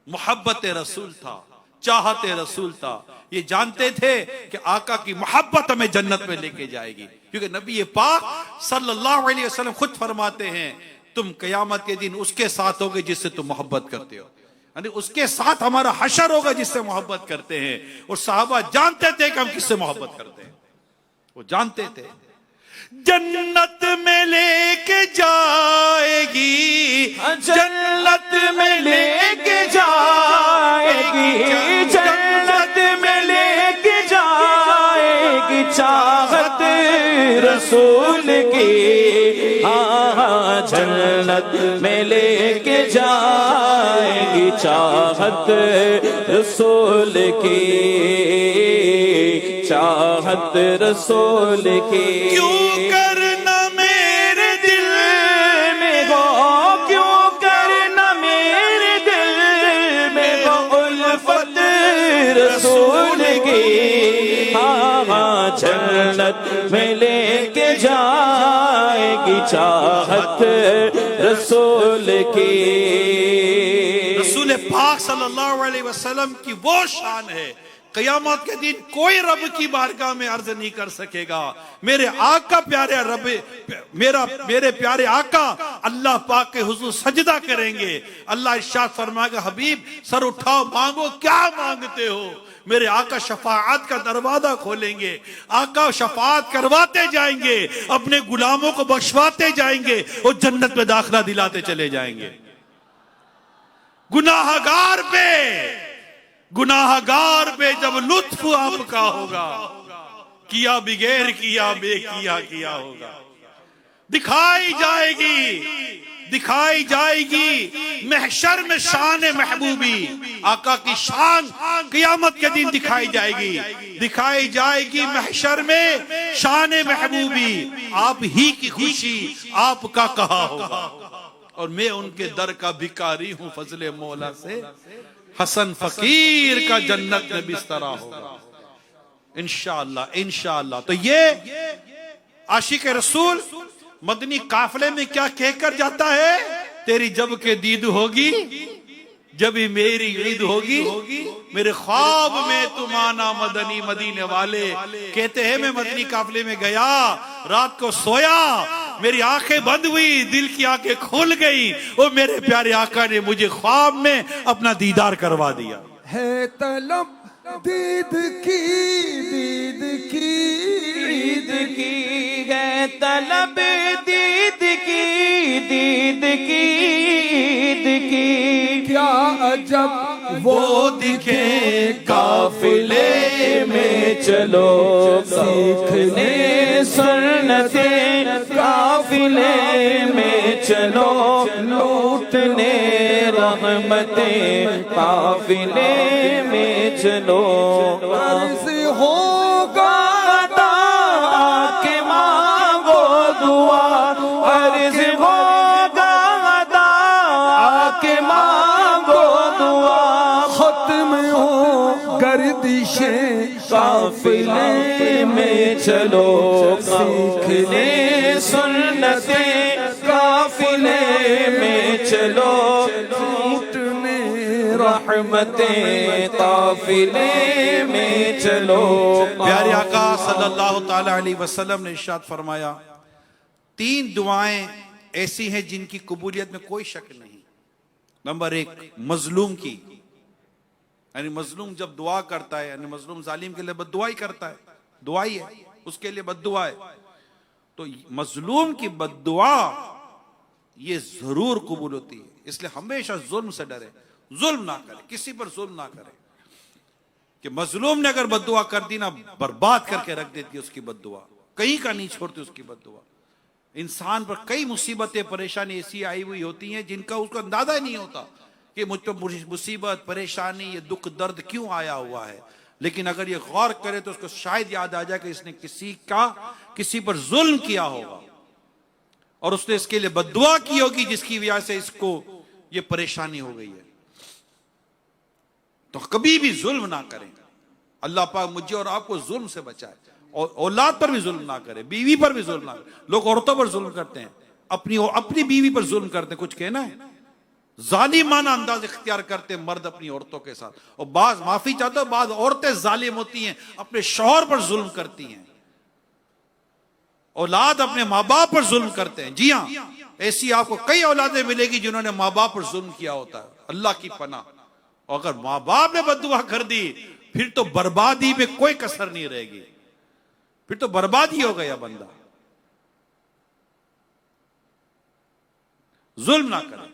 मोहब्बत रसूल था, चाहते रसूल था। ये जानते थे कि आका की मोहब्बत हमें जन्नत में लेके जाएगी, क्योंकि नबी पाक सल्लल्लाहु अलैहि वसल्लम खुद फरमाते हैं तुम कयामत के दिन उसके साथ होगे जिससे तुम मोहब्बत करते हो, यानी उसके साथ हमारा हशर होगा जिससे मोहब्बत करते हैं। और साहबा जानते थे कि हम किससे मोहब्बत करते हैं, वो जानते थे। जन्नत में लेके जाएगी, जन्नत में लेके जाएगी, जन्नत में लेके जाएगी चाहत रसूल की। हाँ जन्नत में लेके जाएगी चाहत रसूल की, चाहत रसूल की। क्यों करना मेरे दिल में गो, क्यों करना मेरे दिल में गो उल्फत रसूल की। हाँ जन्नत में लेके जाएगी चाहत रसूल की। रसूल पाक सल्लल्लाहु अलैहि वसल्लम की वो शान है, कयामत के दिन कोई रब की बारगाह में अर्ज नहीं कर सकेगा। मेरे आका प्यारे रब, मेरे प्यारे आका अल्लाह पाक के हुजूर सजदा करेंगे। अल्लाह इरशाद फरमाएगा हबीब सर उठाओ मांगो क्या मांगते हो। मेरे आका शफाअत का दरवाजा खोलेंगे, आका शफाअत करवाते जाएंगे, अपने गुलामों को बख्शवाते जाएंगे और जन्नत में दाखिला दिलाते चले जाएंगे। गुनाहगार पे जब लुत्फ आपका होगा, किया बिगैर किया किया होगा। दिखाई जाएगी महशर में शान महबूबी, आका की शान क़यामत के दिन दिखाई जाएगी महशर में शान महबूबी। आप ही की खुशी आपका कहा होगा और मैं उनके दर का भिखारी हूं फजले मौला से, हसन फकीर का जन्नत में बिस्तरा होगा इंशाअल्लाह इंशाअल्लाह। तो ये आशिक रसूल मदनी काफले में क्या कहकर जाता है, तेरी जब के दीद होगी जब ही मेरी ईद होगी, मेरे ख्वाब में तुम आना मदनी मदीने वाले। कहते हैं मैं मदनी काफले में गया, रात को सोया, मेरी आंखें बंद हुई, दिल की आंखें खुल गई और मेरे प्यारे आका ने मुझे ख्वाब में अपना दीदार करवा दिया। है तलब दीद की है तलब दीद की क्या अजब वो दिखे काफिले में चलो, सीखने सुन्नते काफिले में चलो, लूटने रहमतें काफिले में चलो। अर्ज़ होगा के मांगो दुआ, अर्ज़ होगा के मांगो दुआ, खत्म हो गर्दिशें काफिले में चलो, सीखने सुन्नते काफिले में चलो, लूटने रहमतें काफिले में चलो। प्यारे आका सल्लल्लाहु ताला अलैहि वसल्लम ने इरशाद फरमाया, 3 दुआएं ऐसी हैं जिनकी कबूलियत में कोई शक नहीं। नंबर 1 मजलूम की, यानी मजलूम जब दुआ करता है, यानी मजलूम जालिम के लिए बद्दुआ ही करता है, दुआ ही है उसके लिए बद्दुआ है, तो मजलूम की बद्दुआ ये जरूर कबूल होती है। इसलिए हमेशा जुल्म से डरे, जुल्म ना करे, किसी पर जुल्म ना करे कि मजलूम ने अगर बद्दुआ कर दी ना, बर्बाद करके रख देती है उसकी बद्दुआ, कहीं का नहीं छोड़ती उसकी बद्दुआ। इंसान पर कई मुसीबतें परेशानी ऐसी आई हुई होती हैं जिनका उसको अंदाजा ही नहीं होता कि मुझ पर मुसीबत परेशानी ये दुख दर्द क्यों आया हुआ है, लेकिन अगर ये गौर करे तो उसको शायद याद आ जाए कि इसने किसी पर जुल्म किया होगा और उसने इसके लिए बद्दुआ की होगी जिसकी वजह से इसको ये परेशानी हो गई है। तो कभी भी जुल्म ना करें। अल्लाह पाक मुझे और आपको जुल्म से बचाए, और औलाद पर भी जुल्म ना करे, बीवी पर भी जुल्म ना करे। लोग औरतों पर जुल्म करते हैं, अपनी बीवी पर जुल्म करते हैं। कुछ कहना है, जालिमाना अंदाज इख्तियार करते हैं मर्द अपनी औरतों के साथ। और बाज माफी चाहते हो, बाज औरतें जालिम होती हैं, अपने शौहर पर जुल्म करती हैं। औलाद अपने माँ बाप पर जुल्म करते हैं। जी हाँ, ऐसी आपको कई औलादें मिलेगी जिन्होंने माँ बाप पर जुल्म किया होता है। अल्लाह की पनाह। और अगर माँ बाप ने बद्दुआ कर दी फिर तो बर्बादी में कोई कसर नहीं रहेगी, फिर तो बर्बादी हो गया बंदा। जुल्म ना करें,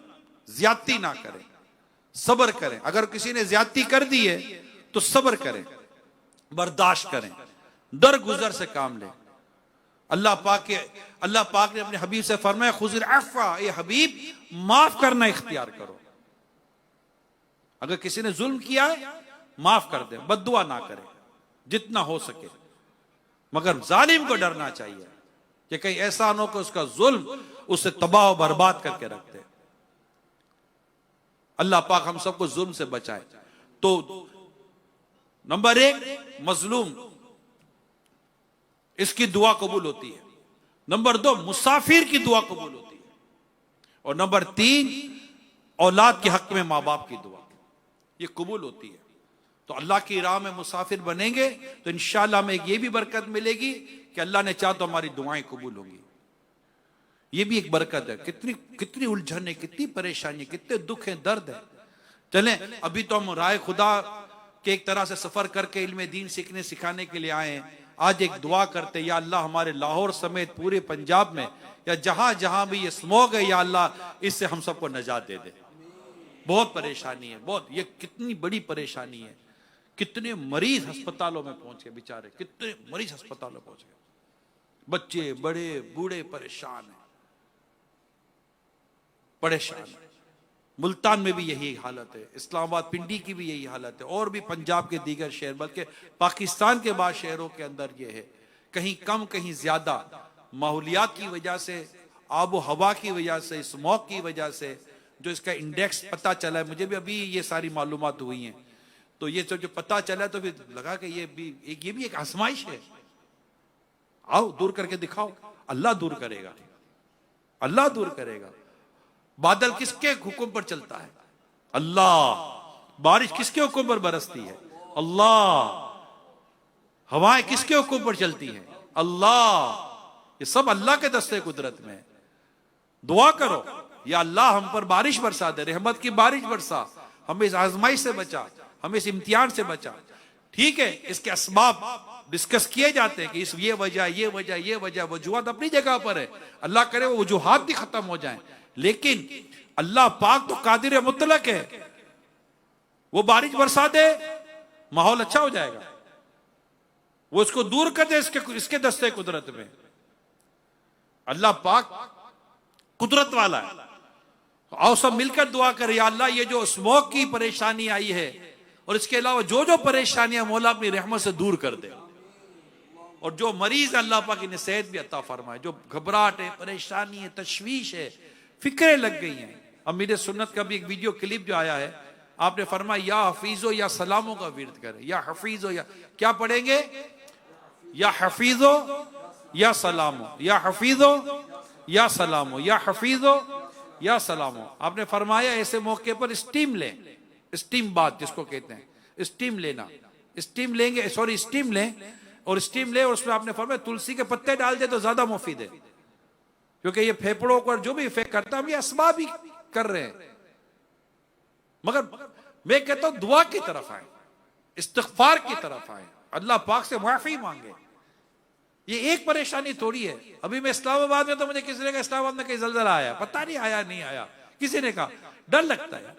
ज्यादती ना करें, सब्र करें। अगर किसी ने ज्यादती कर दी है तो सब्र करें, बर्दाश्त करें, दर गुजर से काम लें। अल्लाह पाक ने अपने हबीब से फरमाया, खुज़िल अफ़्वा, ये हबीब माफ करना इख्तियार करो। अगर किसी ने जुल्म किया है माफ कर दे, बद्दुआ ना करे जितना हो सके। मगर जालिम को डरना चाहिए कि कहीं ऐसा न हो कि उसका जुल्म उसे तबाह और बर्बाद करके रख दे। अल्लाह पाक हम सबको जुल्म से बचाए। तो नंबर 1 मजलूम, इसकी दुआ कबूल होती है। नंबर 2 मुसाफिर की दुआ कबूल होती है। और नंबर 3 औलाद के हक में माँ बाप की दुआ, ये कबूल होती है। तो अल्लाह की राह में मुसाफिर बनेंगे तो इंशाअल्लाह हमें ये भी बरकत मिलेगी कि अल्लाह ने चाहा तो हमारी दुआएं कबूल होंगी। ये भी एक बरकत है। कितनी उलझन है, कितनी परेशानी, कितने दुख है, दर्द है। चलें, अभी तो हम राय खुदा के एक तरह से सफर करके इल्म दीन सीखने सिखाने के लिए आए हैं। आज एक दुआ करते, या अल्लाह हमारे लाहौर समेत पूरे पंजाब में या जहां जहां भी ये स्मोक है, या अल्लाह इससे हम सबको नजात दे दे। बहुत परेशानी है, बहुत। ये कितनी बड़ी परेशानी है। कितने मरीज अस्पतालों में पहुंच गए बेचारे, कितने मरीज अस्पतालों में पहुंच गए। बच्चे बड़े बूढ़े परेशान हैं, परेशान है। मुल्तान में भी यही हालत है, इस्लामाबाद पिंडी की भी यही हालत है, और भी पंजाब के दीगर शहर, बल्कि पाकिस्तान के बाद शहरों के अंदर ये है। कहीं कम कहीं ज्यादा माहौलियात की वजह से, आबो हवा की वजह से, स्मोक की वजह से जो इसका इंडेक्स पता चला है, मुझे भी अभी ये सारी मालूमात हुई हैं, तो ये जो पता चला तो फिर लगा कि ये भी एक आजमाइश है। आओ दूर करके दिखाओ। अल्लाह दूर करेगा, अल्लाह दूर करेगा। बादल किसके हुक्म पर चलता है? अल्लाह। बारिश किसके हुक्म पर बरसती है? अल्लाह। हवाएं किसके हुक्म पर चलती हैं? अल्लाह। ये सब अल्लाह के दस्ते कुदरत में। दुआ करो, या अल्लाह हम पर बारिश बरसा दे, रहमत की बारिश बरसा, हमें इस आजमाइश से बचा, हमें इस इम्तिहान से बचा। ठीक है, इसके असबाब डिस्कस किए जाते हैं कि इस ये वजह वजूहात अपनी जगह पर है। अल्लाह करे वो वजूहात भी खत्म हो जाएं, लेकिन अल्लाह पाक तो कादिर मुतलक है। वो बारिश बरसा दे, माहौल अच्छा हो जाएगा। वो इसको दूर कर दे इसके दस्ते कुदरत में। अल्लाह पाक कुदरत वाला है। आओ सब मिलकर दुआ करें, या अल्लाह ये जो स्मोक की परेशानी आई है और इसके अलावा जो परेशानियां मौला अपनी रहमत से दूर कर दे। और जो मरीज अल्लाह पाक इन्हें सेहत भी अता फरमाए। जो घबराहट है, परेशानी है, तशवीश है, फिक्रें लग गई हैं। अमीर सुन्नत का भी एक वीडियो क्लिप जो आया है, आपने फरमाया या हफीजो या सलामों का विर्द करें। या हफीजो, या क्या पढ़ेंगे? या हफीजो या सलामो, या हफीजो या सलामो, या हफीजो या सलामो। आपने फरमाया ऐसे मौके पर स्टीम लें, स्टीम बात जिसको कहते हैं, स्टीम लेना। स्टीम लेंगे, सॉरी स्टीम लें, और स्टीम ले और उसमें आपने फरमाया तुलसी के पत्ते डाल दे तो ज्यादा मुफीद है, क्योंकि ये फेफड़ों पर जो भी इफेक्ट करता है हम ये असबाब ही कर रहे हैं। मगर मैं कहता हूं दुआ की तरफ आए, इस्तिग़फ़ार की तरफ आए, अल्लाह पाक से माफी मांगे। ये एक परेशानी थोड़ी है। अभी मैं इस्लामाबाद में, तो मुझे किसी ने कहा इस्लामाबाद में कहीं जलजला आया, पता नहीं आया नहीं आया, किसी ने कहा। डर लगता है।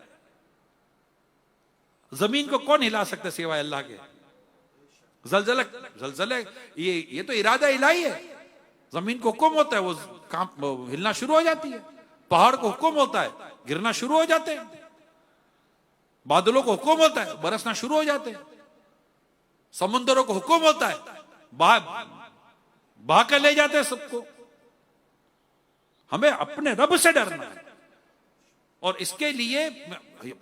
जमीन को कौन हिला सकता सिवाय अल्लाह के? जलजले ये तो इरादा इलाही है। जमीन को हुक्म होता है, वो हिलना शुरू हो जाती है। पहाड़ को हुक्म होता है, गिरना शुरू हो जाते हैं। बादलों को हुक्म होता है, बरसना शुरू हो जाते हैं। समुद्रों को हुक्म होता है, बहा कर ले जाते हैं सबको। हमें अपने रब से डरना है। और इसके लिए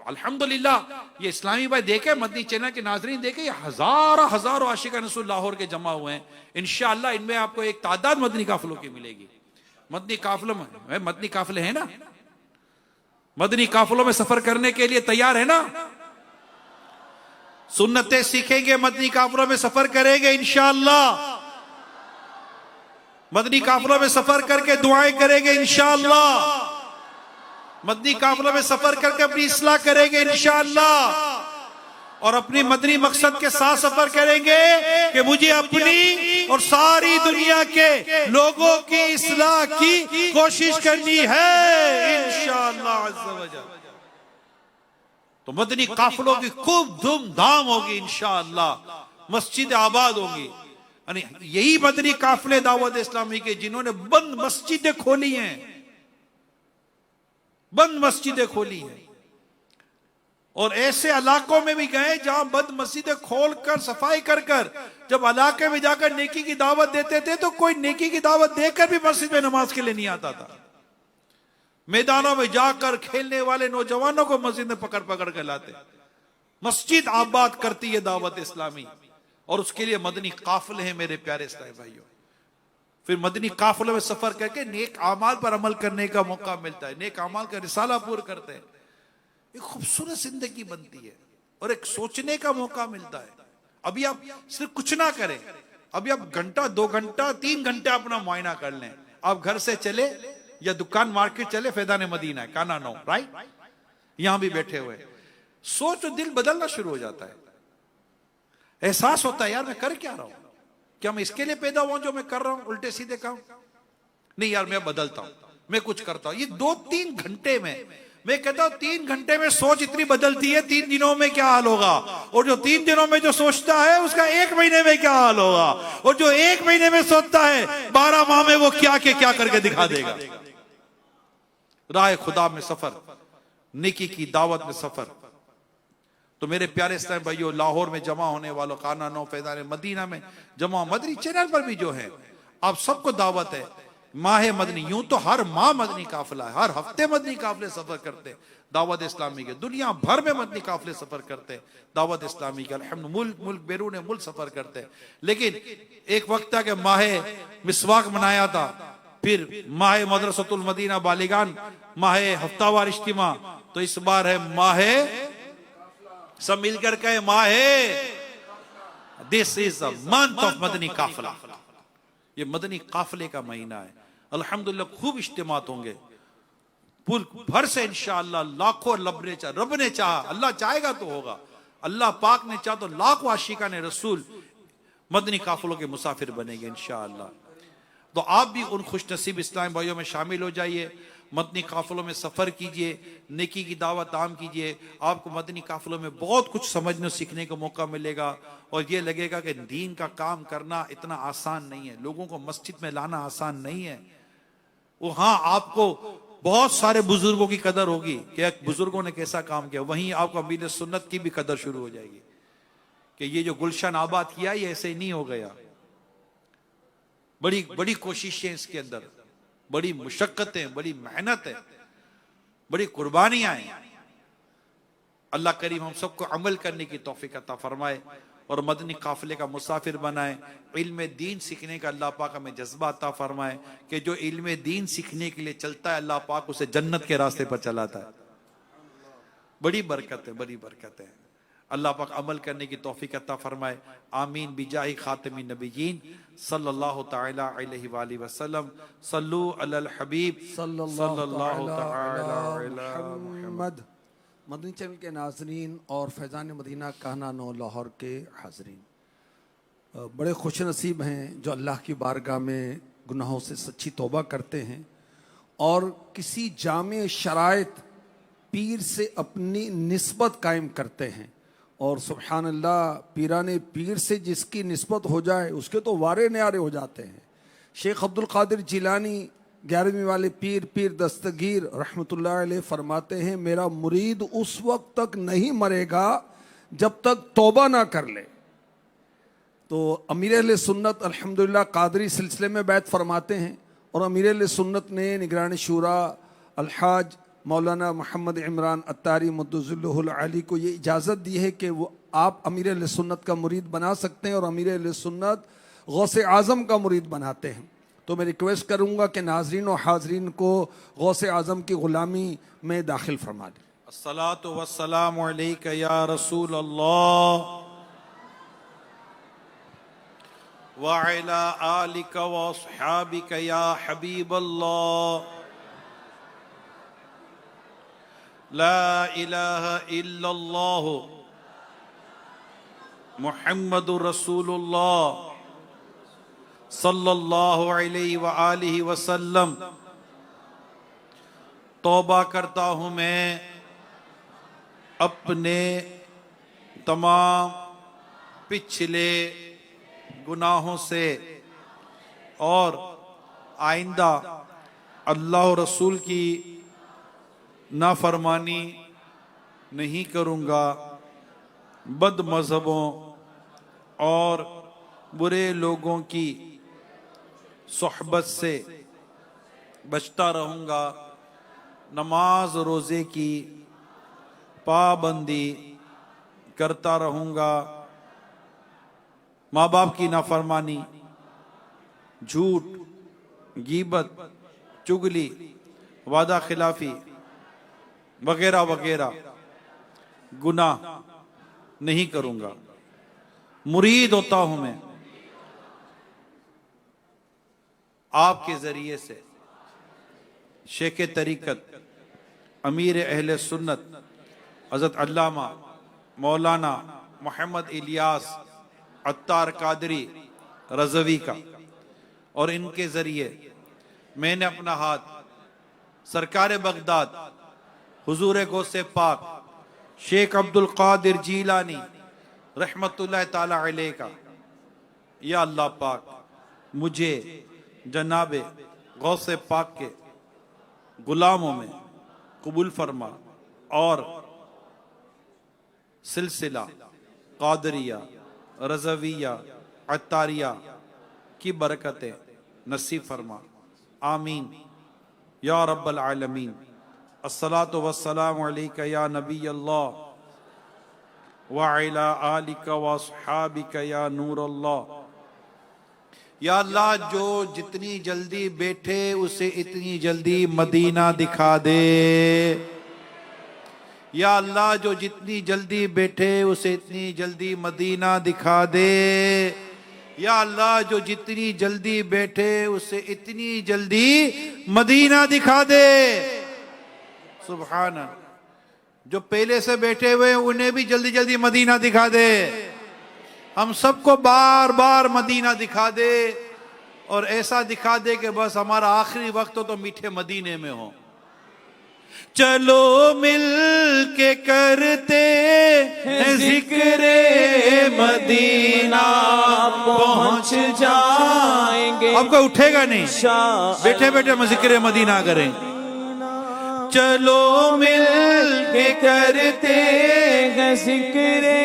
अल्हम्दुलिल्लाह ये इस्लामी भाई देखे, मदनी चैनल के नाजरीन देखे, ये हजारों आशिकान रसूल लाहौर के जमा हुए हैं। इंशाअल्लाह इनमें आपको एक तादाद मदनी काफिलों की मिलेगी। मदनी काफिलों में मदनी काफिले हैं ना? मदनी काफिलों में सफर करने के लिए तैयार है ना? सुन्नतें सीखेंगे, मदनी काफिलों में सफर करेंगे इंशाअल्लाह। मदनी काफिलों में सफर करके दुआएं करेंगे इंशाअल्लाह। मदनी काफिलों में सफर करके अपनी इस्लाह करेंगे इंशाअल्लाह। और अपनी मदनी मकसद के साथ सफर करेंगे कि मुझे अपनी और सारी दुनिया के लोगों की इस्लाह की कोशिश करनी है इंशाअल्लाह अज़्ज़ा वजल। तो मदनी काफिलों की खूब धूमधाम होगी इंशाअल्लाह। मस्जिद आबाद होगी। यही मदनी काफिले दावत इस्लामी के जिन्होंने बंद मस्जिदें खोली हैं, बंद मस्जिदें खोली हैं। और ऐसे इलाकों में भी गए जहां बंद मस्जिदें खोलकर सफाई कर कर जब इलाके में जाकर नेकी की दावत देते थे, तो कोई नेकी की दावत देकर भी मस्जिद में नमाज के लिए नहीं आता था। मैदानों में जाकर खेलने वाले नौजवानों को मस्जिद में पकड़ पकड़ कर लाते। मस्जिद आबाद करती है दावत इस्लामी। और उसके लिए मदनी काफिले हैं मेरे प्यारे इस्लामी भाइयों। फिर मदनी काफिले में सफर करके नेक अमाल पर अमल करने का मौका मिलता है। नेक अमाल का रिसाला पूरा करते हैं। एक खूबसूरत जिंदगी बनती है और एक सोचने का मौका मिलता है। अभी आप सिर्फ कुछ ना करें, अभी आप घंटा 2 घंटा 3 घंटे अपना मुआयना कर लें। आप घर से चले या दुकान मार्केट चले, फैदान मदीना है, काना 9, राइट, यहां भी बैठे हुए, सोच दिल बदलना शुरू हो जाता है। एहसास होता है यार मैं कर क्या रहा हूं, क्या मैं इसके लिए पैदा हुआ जो मैं कर रहा हूं उल्टे सीधे काम? नहीं यार मैं बदलता हूं, मैं कुछ करता हूं। ये 2-3 घंटे में, मैं कहता हूं 3 घंटे में सोच इतनी बदलती है, 3 दिनों में क्या हाल होगा। और जो 3 दिनों में जो सोचता है उसका 1 महीने में क्या हाल होगा। और जो 1 महीने में सोचता है 12 माह में वो क्या के क्या करके दिखा देगा। राह खुदा में सफर, नेकी की दावत में सफर। तो मेरे प्यारे इस्लाम भाइयों, लाहौर में जमा होने वालों, काना 9 फैजान मदीना में जमा, मदनी चैनल पर भी जो है, आप सबको दावत है। माह मदनी, यूं तो हर माह मदनी काफिला है, हर हफ्ते मदनी काफिले सफर करते हैं दावत इस्लामी के। दुनिया भर में मदनी काफिले सफर करते हैं दावत इस्लामी के। अल्हम्दुलिल्लाह मुल्क बैरून मुल्क सफर करते हैं। लेकिन एक वक्त था कि माह मिसवाक मनाया था, फिर माह मदरसतुल मदीना बालिगान, माह हफ्तावार इज्तिमा। तो इस बार है माह, सब मिलकर कहे माह, this is the month of मदनी काफिला। ये मदनी काफिले का महीना है। अल्हम्दुलिल्लाह खूब इज्तिमात होंगे मुल्क भर से इंशाअल्लाह। लाखों रब ने चाहा, अल्लाह चाहेगा तो होगा, अल्लाह पाक ने चाहा तो लाखों आशिकाने रसूल मदनी काफिलों के मुसाफिर बनेंगे इंशाअल्लाह। तो आप भी उन खुशनसीब इस्लामी भाइयों में शामिल हो जाइए, मदनी काफिलों में सफर कीजिए, नेकी की दावत आम कीजिए। आपको मदनी काफिलों में बहुत कुछ समझने सीखने का मौका मिलेगा और ये लगेगा कि दीन का काम करना इतना आसान नहीं है। लोगों को मस्जिद में लाना आसान नहीं है। वो हाँ, आपको बहुत सारे बुजुर्गों की कदर होगी कि बुजुर्गों ने कैसा काम किया, वहीं आपको अमीर सुन्नत की भी कदर शुरू हो जाएगी कि ये जो गुलशन आबाद किया ये ऐसे ही नहीं हो गया। बड़ी बड़ी कोशिशें इसके अंदर, बड़ी मुशक्कतें, बड़ी मेहनत है, बड़ी कुर्बानियां हैं। अल्लाह करीम हम सबको अमल करने की तौफीक अता फरमाए और मदनी काफिले का मुसाफिर बनाए। इल्म दीन सीखने का अल्लाह पाक हमें जज्बा अता फरमाए कि जो इल्म दीन सीखने के लिए चलता है अल्लाह पाक उसे जन्नत के रास्ते पर चलाता है। बड़ी बरकत है, बड़ी बरकत है। अल्लाह पाक अमल करने की तौफीक अता फरमाए। आमीन बिजाही खातिमिन नबिय्यीन सल्लल्लाहु तआला अलैहि वसल्लम। सल्लु अलल हबीब सल्लल्लाहु तआला अला मुहम्मद। मदनी चैनल के नाजरीन और फैजान मदीना काना 9 लाहौर के हाजरीन, बड़े खुश नसीब हैं जो अल्लाह की बारगाह में गुनाहों से सच्ची तौबा करते हैं और किसी जामे शराइत पीर से अपनी निस्बत कायम करते हैं। और सुब्हान अल्लाह, पीराने पीर से जिसकी निस्बत हो जाए उसके तो वारे न्यारे हो जाते हैं। शेख अब्दुल कादिर जिलानी 11वीं वाले पीर, पीर दस्तगीर रहमतुल्लाह अलैह फरमाते हैं, मेरा मुरीद उस वक्त तक नहीं मरेगा जब तक तौबा ना कर ले। तो अमीर अहले सुन्नत अल्हम्दुलिल्लाह कादरी सिलसिले में बैत फरमाते हैं और अमीर अहले सुन्नत ने निगरान शूरा अलहाज मौलाना मोहम्मद इमरान अत्तारी मुद्दुज़िल्लुहुल आली को ये इजाज़त दी है कि वो आप अमीर अहले सुन्नत का मुरीद बना सकते हैं और अमीर अहले सुन्नत गौसे आज़म का मुरीद बनाते हैं। तो मैं रिक्वेस्ट करूँगा कि नाज़रीन और हाज़रीन को गौसे आज़म की ग़ुलामी में दाखिल फरमा दें। अस्सलातु वस्सलामु अलैका या रसूल अल्लाह व अला आलिका व अस्हाबिका या हबीब अल्लाह। ला इलाहा इल्लल्लाह मुहम्मदुर रसूलुल्लाह सल्लल्लाहु अलैहि व आलिहि वसल्लम। तौबा करता हूँ मैं अपने तमाम पिछले गुनाहों से और आइंदा अल्लाह और रसूल की नाफरमानी नहीं करूँगा, बद मज़हबों और बुरे लोगों की सोहबत से बचता रहूँगा, नमाज रोज़े की पाबंदी करता रहूँगा, माँ बाप की नाफरमानी, झूठ, गीबत, चुगली, वादा खिलाफी वगैरह वगैरह गुनाह नहीं करूँगा। मुरीद होता हूँ मैं आपके ज़रिए से शेख तरीक़त अमीर अहले सुन्नत हज़रत अल्लामा मौलाना मोहम्मद इलियास अत्तार कादरी रज़वी का, और इनके ज़रिए मैंने अपना हाथ सरकार बगदाद हुजूर गौसे पाक शेख अब्दुल कादिर जीलानी रहमतुल्लाह ताला अलैह का, या अल्लाह पाक मुझे जनाबे गौसे पाक के गुलामों में कबूल फरमा और सिलसिला कादरिया रज़विया अत्तारिया की बरकतें नसीब फरमा। आमीन या रब्बल आलमीन। अस्सलातु वस्सलामु अलैका या नबी अल्लाह व अला आलिका व अस्हाबिका या नूर अल्लाह। या अल्लाह, जो जितनी जल्दी बैठे उसे इतनी जल्दी मदीना दिखा दे। या अल्लाह, जो जितनी जल्दी बैठे उसे इतनी जल्दी मदीना दिखा दे। या अल्लाह, जो जितनी जल्दी बैठे उसे इतनी जल्दी मदीना दिखा दे। सुभान। जो पहले से बैठे हुए उन्हें भी जल्दी जल्दी मदीना दिखा दे। हम सबको बार बार मदीना दिखा दे और ऐसा दिखा दे कि बस हमारा आखिरी वक्त तो मीठे मदीने में हो। चलो मिल के करते हैं जिक्रे मदीना, पहुंच जाएंगे। अब कोई उठेगा नहीं, बैठे बैठे हम जिक्रे मदीना करें। चलो मिल के करते हैं जिक्रे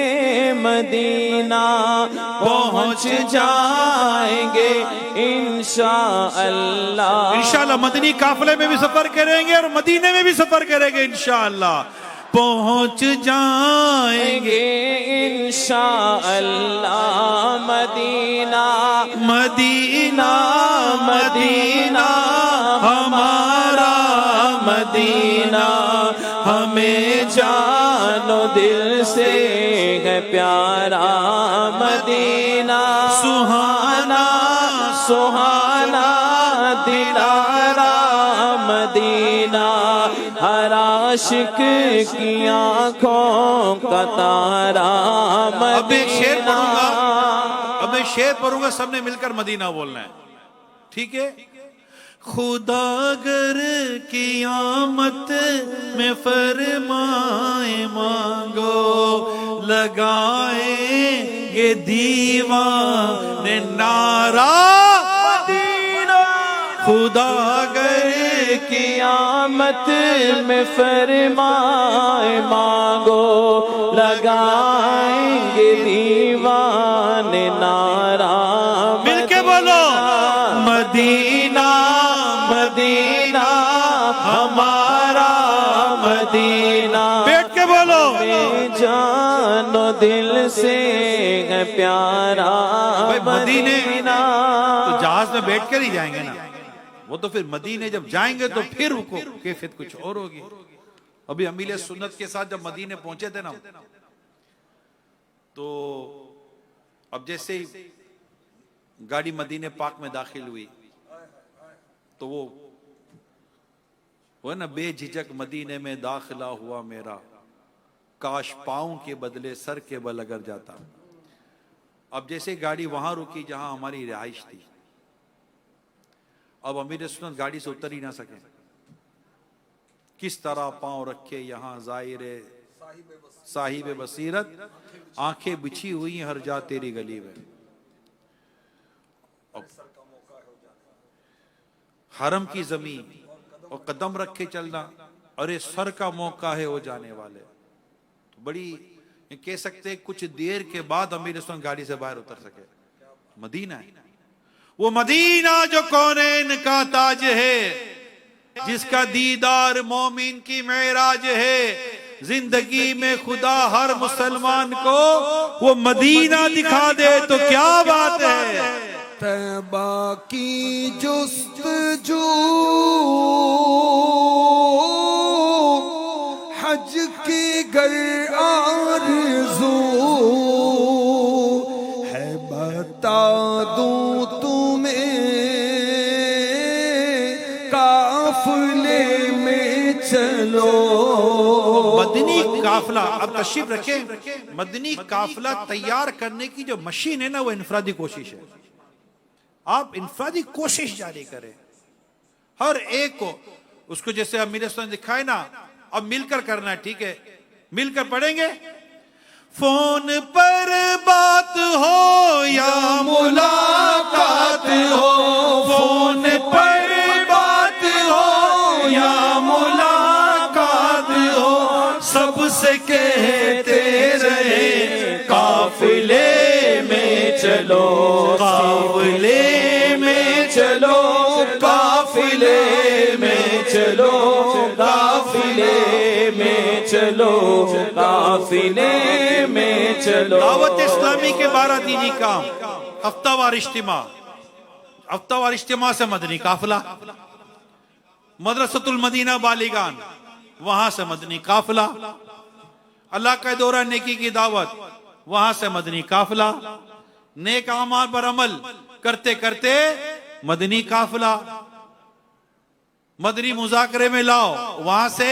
मदीना, पहुंच जाएंगे इंशाअल्लाह। इंशाअल्लाह मदनी काफले में भी सफर करेंगे और मदीने में भी सफर करेंगे इंशाअल्लाह। पहुंच जाएंगे इंशाअल्लाह मदीना, मदीना मदीना हमारा मदीना, हमें जानो दिल से है प्यारा मदीना। सुहाना सुहाना दिलारा मदीना, हर आशिक की आंखों का तारा मदीना। अब एक शेर पढ़ूंगा, सबने मिलकर मदीना बोलना है, ठीक है। खुदा अगर कियामत में फरमाए मांगो, लगाएंगे दीवाने नारा मदीना। खुदा अगर कियामत में फरमाए मांगो, लगाएंगे दीवाने नारा मिलके बोलो मदीना मदीना हमारा मदीना। बैठ के बोलो जानो दिल से है प्यारा भाई मदीने मदीना। तो जहाज में बैठ कर ही जाएंगे ना, वो तो फिर मदीने जब जाएंगे तो फिर रुको, कैफियत कुछ और होगी। अभी अमीले सुन्नत के साथ जब मदीने पहुंचे थे ना, तो अब जैसे ही गाड़ी मदीने पाक में दाखिल हुई तो वो है ना, बेझिझक मदीने में दाखिला हुआ मेरा, काश पाँव के बदले सर के बल अगर जाता। अब जैसे गाड़ी वहां रुकी जहां हमारी रिहाइश थी, अब अमीर सुन्नत गाड़ी से उतर ही ना सके, किस तरह पांव रखे यहां जाहिर साहिब बसीरत, आंखें बिछी हुई हर जा तेरी गली में। हरम की जमीन और कदम रखे चलना, अरे सर का मौका है हो जाने वाले। तो बड़ी कह सकते कुछ देर के बाद अमीर सुन्नत गाड़ी से बाहर उतर सके। मदीना है वो मदीना जो कौनैन का ताज है, जिसका दीदार मोमिन की मेराज है। जिंदगी में खुदा हर मुसलमान को वो मदीना दिखा दे तो क्या बात है। तैबा की जुस्तजू हज की गर आरज़ू है, बता दूं तुम्हें काफिले में चलो। मदनी काफिला, अब तशरीफ रखे, मदनी काफिला तैयार करने की जो मशीन है ना, वो इनफरादी कोशिश है। आप इनफरादी कोशिश जारी करें, हर एक को उसको, जैसे अमीर सुन्नत दिखाए ना, अब मिलकर करना है, ठीक है। मिलकर पढ़ेंगे। फोन पर बात हो या मुलाकात हो, फोन पर बात हो या मुलाकात हो, सबसे कहते रहे काफिले में चलो, काफिले में चलो, काफिले में चलो, काफिले में चलो, काफिले में चलो। दावत इस्लामी के 12 दीनी काम, हफ्तावार इज्तिमा, हफ्तावार इज्तिमा से मदनी काफिला, मदरसतुल मदीना बालिगान, वहां से मदनी काफिला, अल्लाह का दौरा नेकी की दावत, वहां से मदनी काफिला, नेक अमाल पर अमल करते करते मदनी काफिला, मदनी मुजाकरे में लाओ, वहां से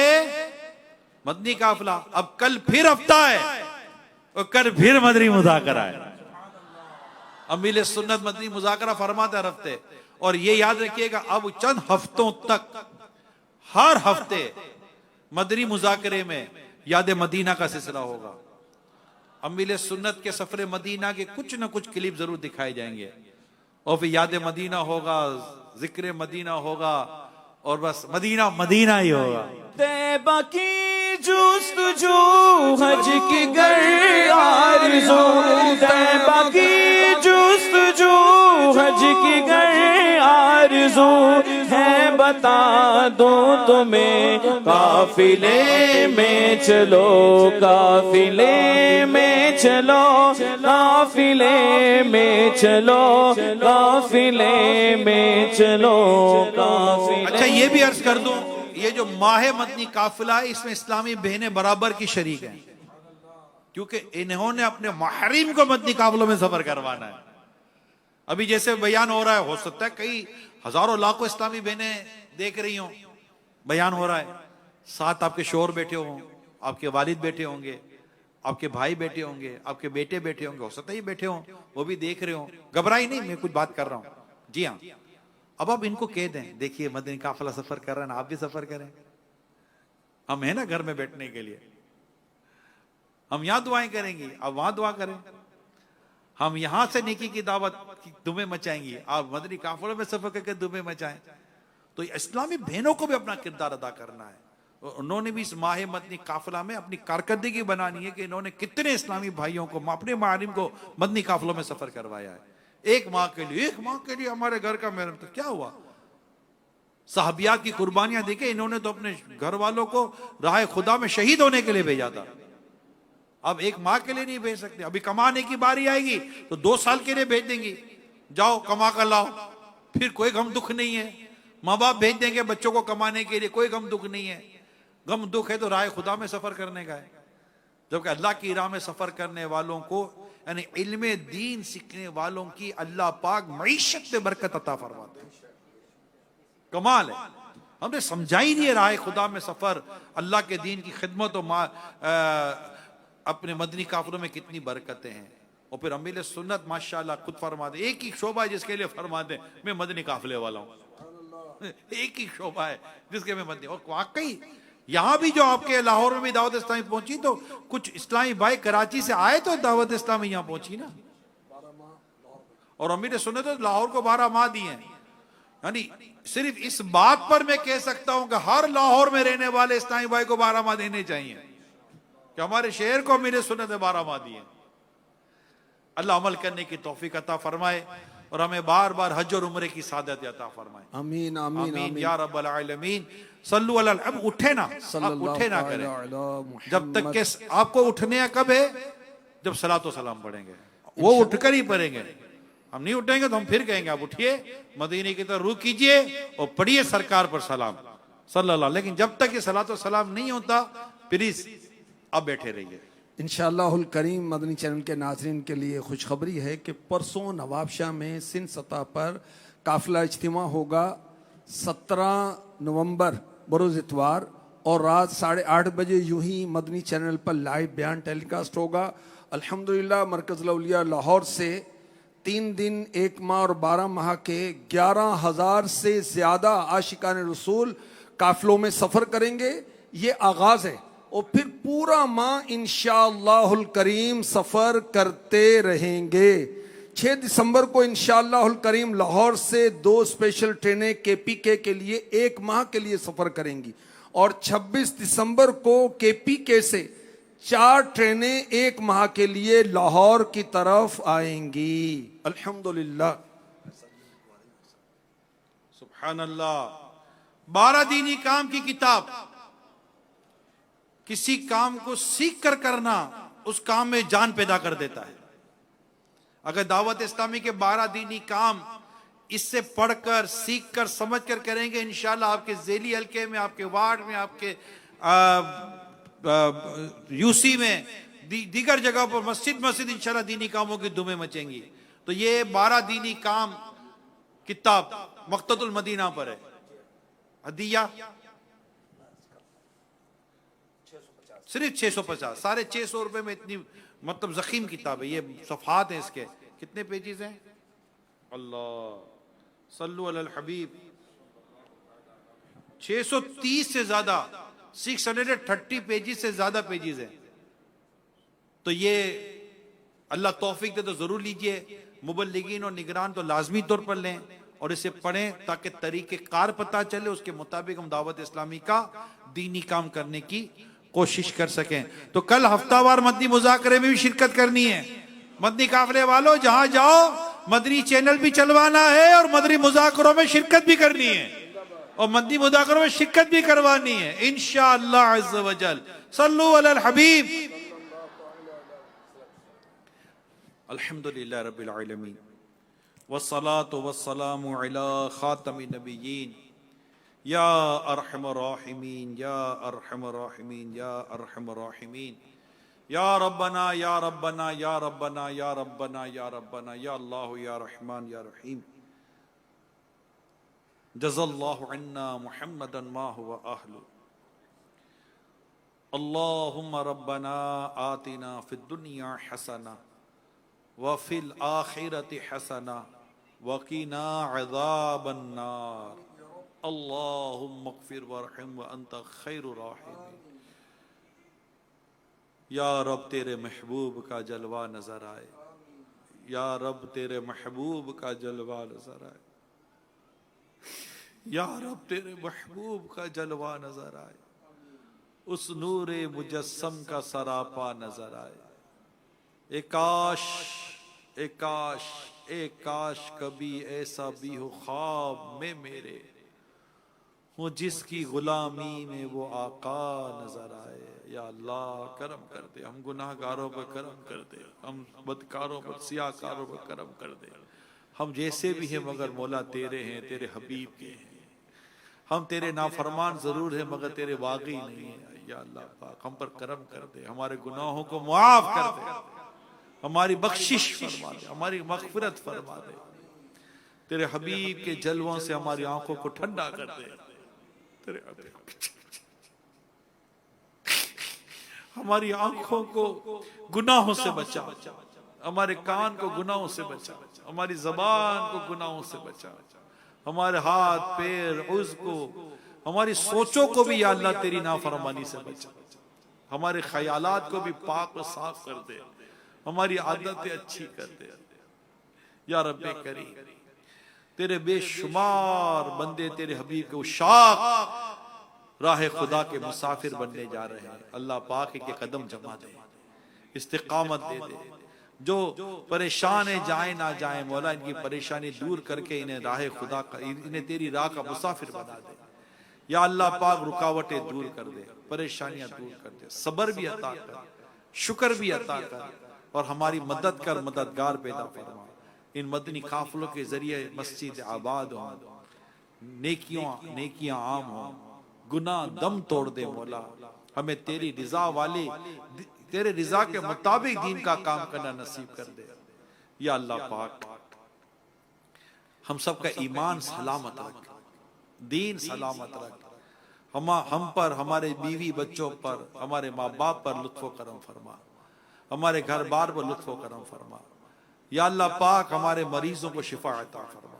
मदनी काफिला। अब कल फिर हफ्ता है और कल फिर मदनी मुजाकरा है। अमीर सुन्नत मदनी मुजाकरा फरमाते हर हफ्ते, और ये याद रखिएगा अब चंद हफ्तों तक हर हफ्ते मदनी मुजाकरे में याद मदीना का सिलसिला होगा। अमीर सुन्नत के सफर मदीना के कुछ न कुछ क्लिप जरूर दिखाए जाएंगे, और फिर याद मदीना होगा, जिक्र मदीना होगा, और बस मदीना मदीना ही होगा। तैबा की जुस्तजू हज की गर आरज़ू, तैबा की जुस्तजू हज की गर आरज़ू है, बता दो तुम्हें काफिले में चलो, काफिले में चलो, काफिले में चलो, काफिले में चलो, काफिले। अच्छा ये भी अर्ज कर दूं, ये जो माह मदनी काफिला है, इसमें इस्लामी बहनें बराबर की शरीक हैं, क्योंकि इन्होंने अपने महरीम को मदनी काफिलों में सफर करवाना है। अभी जैसे बयान हो रहा है, हो सकता है कई हजारों लाखों इस्लामी बहनें देख रही हों, बयान हो रहा है, साथ आपके शोहर बैठे हों, आपके वालिद बैठे होंगे, आपके भाई बैठे होंगे, आपके बेटे बैठे होंगे, हो सकता है ये बैठे हों, वो भी देख रहे हो, घबराई नहीं, मैं कुछ बात कर रहा हूं। जी हाँ, अब आप इनको कह दें, देखिए मदनी काफिला सफर कर रहा है ना, आप भी सफर करें, हम है ना घर में बैठने के लिए, हम यहां दुआएं करेंगे, आप वहां दुआ करें, हम यहां से नेकी की दावत की दुमे मचाएंगे, आप मदनी काफिलों में सफर करके दुमे मचाएं। तो इस्लामी बहनों को भी अपना किरदार अदा करना है। उन्होंने भी इस माह मदनी काफिला में अपनी कारकर्दगी बनानी है कि इन्होंने कितने इस्लामी भाइयों को, अपने मारिम को मदनी काफिलों में सफर करवाया है। एक माह के लिए हमारे घर का मेहरम, तो क्या हुआ, साहबियात की कुर्बानियां देखे, इन्होंने तो अपने घर वालों को राह खुदा में शहीद होने के लिए भेजा था। अब एक माह के लिए नहीं भेज सकते, अभी कमाने की बारी आएगी तो 2 साल के लिए भेज देंगी, जाओ कमा कर लाओ, फिर कोई गम दुख नहीं है। माँ बाप भेज देंगे बच्चों को कमाने के लिए, कोई गम दुख नहीं है। गम दुख है तो राह खुदा में सफर करने का है, जबकि अल्लाह की राह में सफर करने वालों को, यानी इल्मे दीन सीखने वालों की अल्लाह पाक मईशत में बरकत अता फरमाते हैं। कमाल है, हमने समझा ही नहीं है राह खुदा में सफर, अल्लाह के दीन की खिदमत और अपने मदनी काफिलों में कितनी बरकतें हैं। और फिर अमीर सुन्नत माशाल्लाह खुद फरमा दे, एक ही शोभा है जिसके लिए फरमा दे मैं मदनी काफिले वाला हूं, एक ही शोभा है जिसके मैं मदनी। और वाकई यहां भी जो आपके लाहौर में भी दावत इस्लामी पहुंची, तो कुछ इस्लामी भाई कराची से आए तो दावत इस्लामी यहां पहुंची ना, और अमीर सुन्नत तो लाहौर को 12 माह दिए हैं। यानी सिर्फ इस बात पर मैं कह सकता हूं कि हर लाहौर में रहने वाले इस्लामी भाई को 12 माह देने चाहिए कि हमारे शहर को अमीर सुन्नत ने 12 माह दिए। अल्लाह अमल करने की तौफीक अता फरमाए और हमें बार बार हज और उम्रे की सादत अता फरमाए। आमीन आमीन आमीन या रब्बल आलमीन। सल्लु अला, अब उठे ना, आप उठे ना करें जब तक के, आपको उठने कब है, जब सलातो सलाम पढ़ेंगे, वो उठकर ही पढ़ेंगे। हम नहीं उठेंगे तो हम फिर कहेंगे आप उठिए, मदीने की तरफ रुख कीजिए और पढ़िए सरकार पर सलाम सल्लल्लाहु। लेकिन जब तक ये सलातो सलाम नहीं होता, प्लीज अब बैठे रहिए। इंशाअल्लाहुल करीम मदनी चैनल के नाज़रीन के लिए खुशखबरी है कि परसों नवाबशाह में सिंध सतह पर काफिला इज्तिमा होगा 17 नवंबर बरोज़ इतवार, और रात 8:30 बजे यूं ही मदनी चैनल पर लाइव बयान टेलीकास्ट होगा। अल्हम्दुलिल्लाह मरकज़ुल औलिया लाहौर से 3 दिन 1 माह और 12 माह के 11,000 से ज़्यादा आशिकान रसूल काफिलों में सफ़र करेंगे। ये आगाज़ है और फिर पूरा माह इंशाअल्लाहुल करीम सफ़र करते रहेंगे। 6 दिसंबर को इंशाअल्लाहुल करीम लाहौर से 2 स्पेशल ट्रेनें केपीके के लिए 1 माह के लिए सफ़र करेंगी, और 26 दिसंबर को केपीके से 4 ट्रेनें 1 माह के लिए लाहौर की तरफ आएंगी। अल्हम्दुलिल्लाह, सुभान अल्लाह। 12 दीनी काम की किताब, किसी काम को सीख कर करना उस काम में जान पैदा कर देता है। अगर दावत इस्लामी के 12 दीनी काम इससे पढ़कर, सीख कर, समझ कर करेंगे, इंशाल्लाह आपके ज़ेली हल्के में, आपके वार्ड में, आपके यूसी में, दीगर जगह पर मस्जिद इंशाल्लाह दीनी कामों की धूमें मचेंगी। तो ये 12 दीनी काम किताब मक्ततुल मदीना पर है। हदिया सिर्फ 650, 650 रुपए में इतनी मतलब जखीम किताब है। ये सफ़हात हैं इसके, कितने पेजेस हैं? अल्लाह सल्लु अलल हबीब। 630 से ज्यादा, 630 पेजेस से ज्यादा पेजेस हैं। तो ये अल्लाह तौफीक दे तो जरूर लीजिए। मुबल्लिगीन और निगरान तो लाजमी तौर पर लें और इसे पढ़ें ताकि तरीके कार पता चले, उसके मुताबिक हम दावत इस्लामी का दीनी काम करने की कोशिश कर सकें। तो कल हफ्तावार मदनी मुज़ाकरे में भी शिरकत करनी है। मदनी काफिले वालों, जहां जाओ मदनी चैनल भी चलवाना है और मदनी मुज़ाकरों में शिरकत भी करनी है और मदनी मुज़ाकरों में शिरकत भी करवानी है इंशाअल्लाह अज़्ज़ व जल। सल्लु अलल हबीब। अल्हम्दुलिल्लाह रब्बिल आलमीन वस्सलातु वस्सलामु अला खातमिन नबिय्यीन या अरहमर राहिमीन या अरहमर राहिमीन या अरहमर राहिमीन या रब्बना या रब्बना या रब्बना या रब्बना या रब्बना या अल्लाह या रहमान या रहीम। जज़ल्लाहु अन्ना मुहम्मदन मा हुवा अहलु। अल्लाहुम्मा रब्बना आतिना फिद दुनिया हसना व फिल आखिरति हसना वकीना अज़ाबन नार अल्लाहुम्मा अग़फिर वरहम व अंत खैरुर राहिमीन। या रब तेरे महबूब का जलवा नजर आए, या रब तेरे महबूब का जलवा नजर आए, या रब तेरे महबूब का जलवा नजर आए, उस नूरे मुजस्सम का सरापा नजर आए। एक काश कभी ऐसा भी हो ख्वाब में मेरे हूँ जिसकी गुलामी में वो आका नजर आए। या अल्लाह करम कर दे, हम गुनाहगारों पर करम कर दे, हम बदकारों पर सियाकारों पर करम कर दे। हम जैसे भी हैं मगर मौला तेरे हैं, तेरे हबीब के हैं। हम तेरे नाफरमान जरूर हैं मगर तेरे वागी नहीं है। या अल्लाह पाक हम पर करम कर दे, हमारे गुनाहों को मुआफ कर दे, हमारी बख्शिश फरमा दे, हमारी मग़फ़िरत फरमा दे। तेरे हबीब के जलवों से हमारी आंखों को ठंडा कर दे। तेरे हमारी आंखों को गुनाहों से बचा, हमारे कान को गुनाहों से बचा, हमारी ज़बान को गुनाहों से बचा, हमारे हाथ पैर उज़्व को, हमारी सोचों को भी या अल्लाह तेरी नाफरमानी से बचा, हमारे ख्यालात को भी पाक और साफ कर दे, हमारी आदतें अच्छी कर दे। या रब्बे करीम तेरे बेशुमार बंदे तेरे हबीब के उशाक राह खुदा के मुसाफिर बनने जा रहे हैं। अल्लाह पाक के कदम जमा दे, इस्तिकामत दे दे। जो परेशान है जाए ना जाए मौला इनकी परेशानी दूर करके इन्हें राह खुदा का, इन्हें तेरी राह का मुसाफिर बना दे। या अल्लाह पाक रुकावटें दूर कर दे, परेशानियां दूर कर दे, सब्र भी अता कर, शुक्र भी अता कर और हमारी मदद कर, मददगार पैदा फरमा। इन मदनी काफिलों के जरिए मस्जिद आबाद हो, नेकियां आम हो, गुनाह दम तोड़ दे मौला। हमें तेरी रिजा वाले, तेरे रिजा के मुताबिक दीन का काम करना नसीब कर दे। या अल्लाह पाक हम सबका ईमान सलामत रख, दीन सलामत रख। हम पर, हमारे बीवी बच्चों पर, हमारे माँ बाप पर लुत्फ़ो करम फरमा, हमारे घर बार पर लुत्फ़ो करम फरमा। या अल्लाह पाक हमारे मरीजों को शिफा अता फरमा।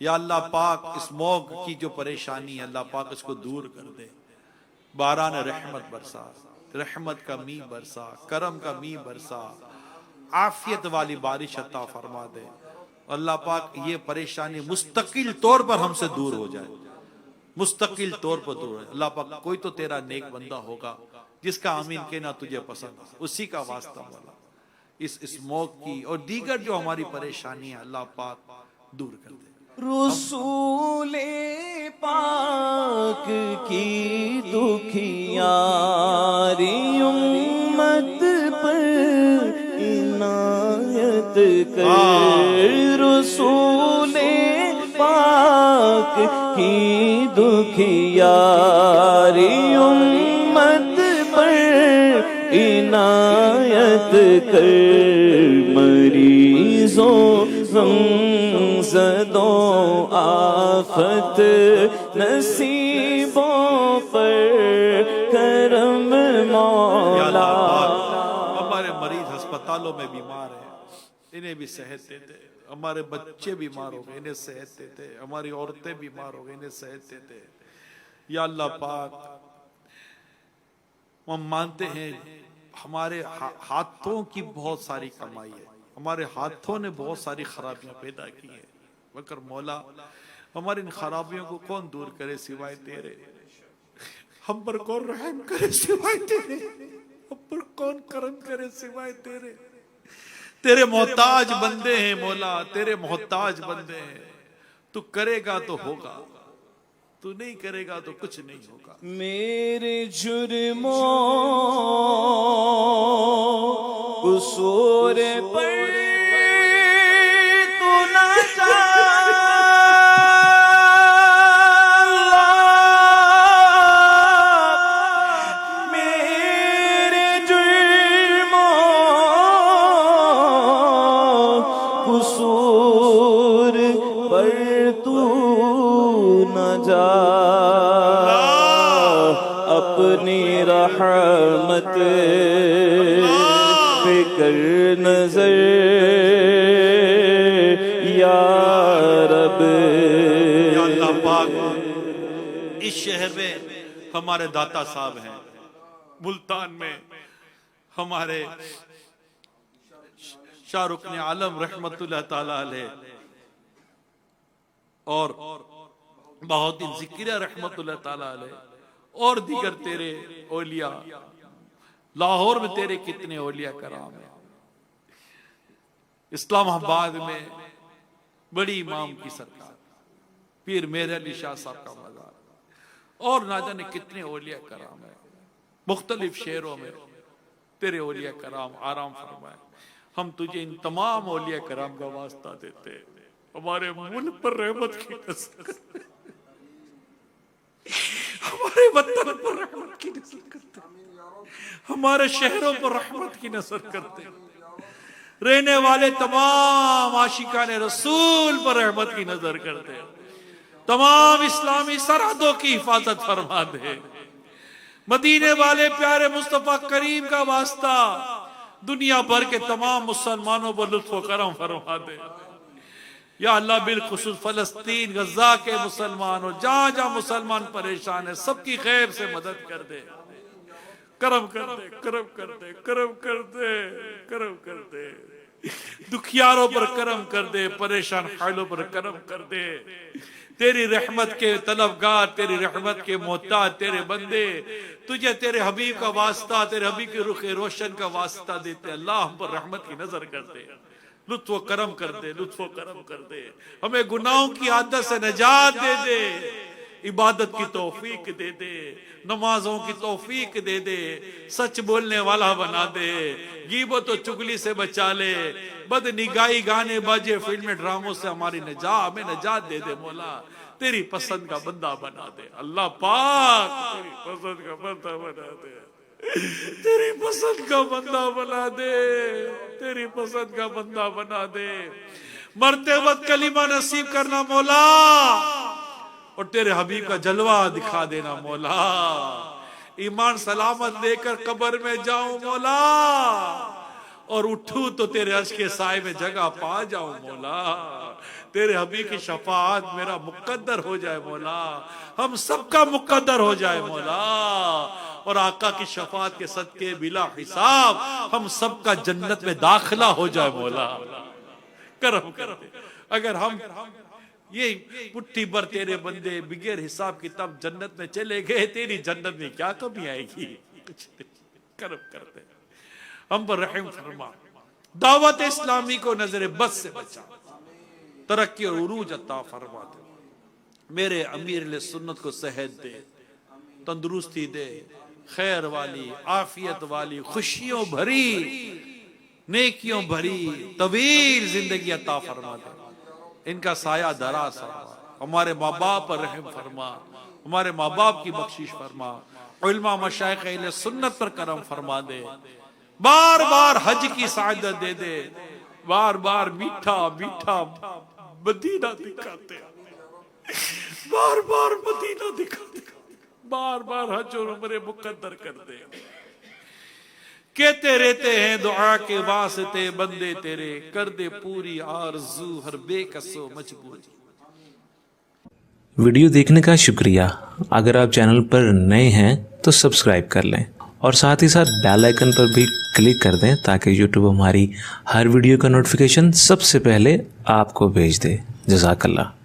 या अल्लाह पाक इस मौग की जो परेशानी है अल्लाह पाक इसको दूर कर दे। बारान रहमत बरसा, रहमत का मी बरसा, करम का मी बरसा, आफियत वाली बारिश अता फरमा दे। अल्लाह पाक ये परेशानी मुस्तकिल तौर पर हमसे दूर हो जाए, मुस्तकिल तौर पर दूर है। अल्लाह पाक कोई तो तेरा नेक बंदा होगा जिसका आमीन कहना तुझे पसंद, उसी का वास्ता वाला इस मौत की और दीगर जो हमारी परेशानी है अल्लाह पाक दूर कर दे। रसूले पाक की दुखियारी उम्मत पर इनायत कर। रसूले पाक की दुखियारी उम्मत पर इनायत कर। मरीजों ज़दों आफत नसीबों पर करम मौला। हमारे मरीज अस्पतालों में बीमार हैं, इन्हें भी सेहत देते। हमारे बच्चे बीमार हो गए, इन्हें सेहत देते। हमारी औरतें बीमार हो गई, इन्हें सेहत देते। या अल्लाह पाक हम मानते हैं हमारे हाथों की बहुत सारी कमाई है, हमारे हाथों ने बहुत सारी खराबियां पैदा की है, मगर मौला हमारी इन खराबियों को कौन दूर करे सिवाय तेरे। हम पर कौन रहम करे सिवाय तेरे, हम पर कौन करम करे सिवाय तेरे। तेरे मोहताज बंदे हैं मौला, तेरे मोहताज बंदे हैं। तू करेगा तो होगा, तू नहीं करेगा तो कुछ नहीं होगा। मेरे जुर्मों कुसूर पर तू न जा, मेरे जुर्मों कुसूर पर तू न जा। अपनी रहमत कर नजर या रब। या अल्लाह पाक, इस शहर में हमारे दाता साहब हैं, मुल्तान में हमारे शाहरुख ने आलम रहमतुल्लाह ताला अलैह और बहाउद्दीन ज़िक्रिया रहमतुल्लाह ताला अलैह और दीगर तेरे औलिया, लाहौर में तेरे कितने औलिया कराम है। इस्लामाबाद में बड़ी इमाम की सरकार पीर मेहर अली शाह साहब का मज़ार और ना जाने कितने औलिया कराम है। मुख्तलिफ शहरों में तेरे औलिया कराम आराम फरमाए। हम तुझे इन तमाम औलिया कराम का वास्ता देते, हमारे मुल्क पर रहमत की नज़र करते, हमारे वतन पर रहमत की नज़र करते, हमारे शहरों पर रहमत की नज़र करते, रहने वाले तमाम आशिकाने रसूल पर रहमत की नज़र करते, तमाम इस्लामी सरहदों की हिफाजत फरमा दे। मदीने वाले प्यारे मुस्तफा करीम का वास्ता दुनिया भर के तमाम मुसलमानों पर लुत्फ व करम फरमा दे। या अल्लाह बिलखुसूस फलस्तीन गजा के मुसलमान और जहां जहां मुसलमान परेशान है सबकी खैर से मदद कर दे, करम कर दे, करम कर दे, करम कर दे, करम कर दे, दुखियारों पर करम कर दे, परेशान हालों पर करम कर दे। तेरी रहमत के तलबगार, तेरी रहमत के मोहताज तेरे बंदे तुझे तेरे हबीब का वास्ता, तेरे हबीब के रुख रोशन का वास्ता देते। अल्लाह हम पर रहमत की नजर कर दे, लुत्फ करम कर दे, लुत्फ करम कर दे, हमें गुनाहों की आदत से निजात दे दे, इबादत की तौफीक दे दे, नमाजों की तौफीक दे दे, सच बोलने वाला बना दे, गीबत और चुगली से बचा ले, बद निगाही गाने बाजे फिल्म ड्रामों से हमारी हमें निजात दे दे मौला, तेरी पसंद का बंदा बना दे। अल्लाह पाक तेरी पसंद का बंदा बना दे, तेरी पसंद का बंदा बना दे, तेरी पसंद का बंदा बना दे। मरते वक्त कलीमा नसीब करना मौला और तेरे हबीब का जलवा दिखा देना मौला। ईमान सलामत लेकर कब्र में जाऊं मौला और उठूं तो तेरे अर्श के साए में जगह पा जाऊं मौला। तेरे हबीब की शफाअत मेरा मुकद्दर हो जाए मौला, हम सबका मुकद्दर हो जाए मौला और आका की शफाअत के सदके बिला हिसाब हम सबका जन्नत में दाखिला हो जाए मौला। करम कर दे। अगर हम ये पुट्ठी भर तेरे बंदे बिगैर हिसाब किताब जन्नत में चले गए, तेरी जन्नत में क्या कमी आएगी? करम कर दे, हम पर रहम फरमा, दावत इस्लामी को नजर बद से बचा, तरक्की और उरूज अता फरमा दे। मेरे अमीर सुन्नत को सेहत दे, तंदुरुस्ती दे, खैर वाली, आफियत वाली, खुशियों भरी, नेकियों भरी तवील जिंदगी अता फरमा दे। इनका साया दराज फरमा, हमारे माँ बाप पर रहम फरमा, हमारे माँ बाप की बख्शिश फरमा, उलमा मशाइख अहले सुन्नत पर करम फरमा दे। बार बार हज की सादत दे दे, बार बार मीठा मीठा मदीना दिखाते, बार बार मदीना दिखाते, बार बार हज और उम्रे मुकद्दर कर दे। कहते रहते हैं दुआ के वास्ते बंदे तेरे, कर दे पूरी आरज़ू हर बेकसो मजबूरी। वीडियो देखने का शुक्रिया। अगर आप चैनल पर नए हैं तो सब्सक्राइब कर लें और साथ ही साथ बेल आइकन पर भी क्लिक कर दें ताकि यूट्यूब हमारी हर वीडियो का नोटिफिकेशन सबसे पहले आपको भेज दे। जज़ाकल्लाह।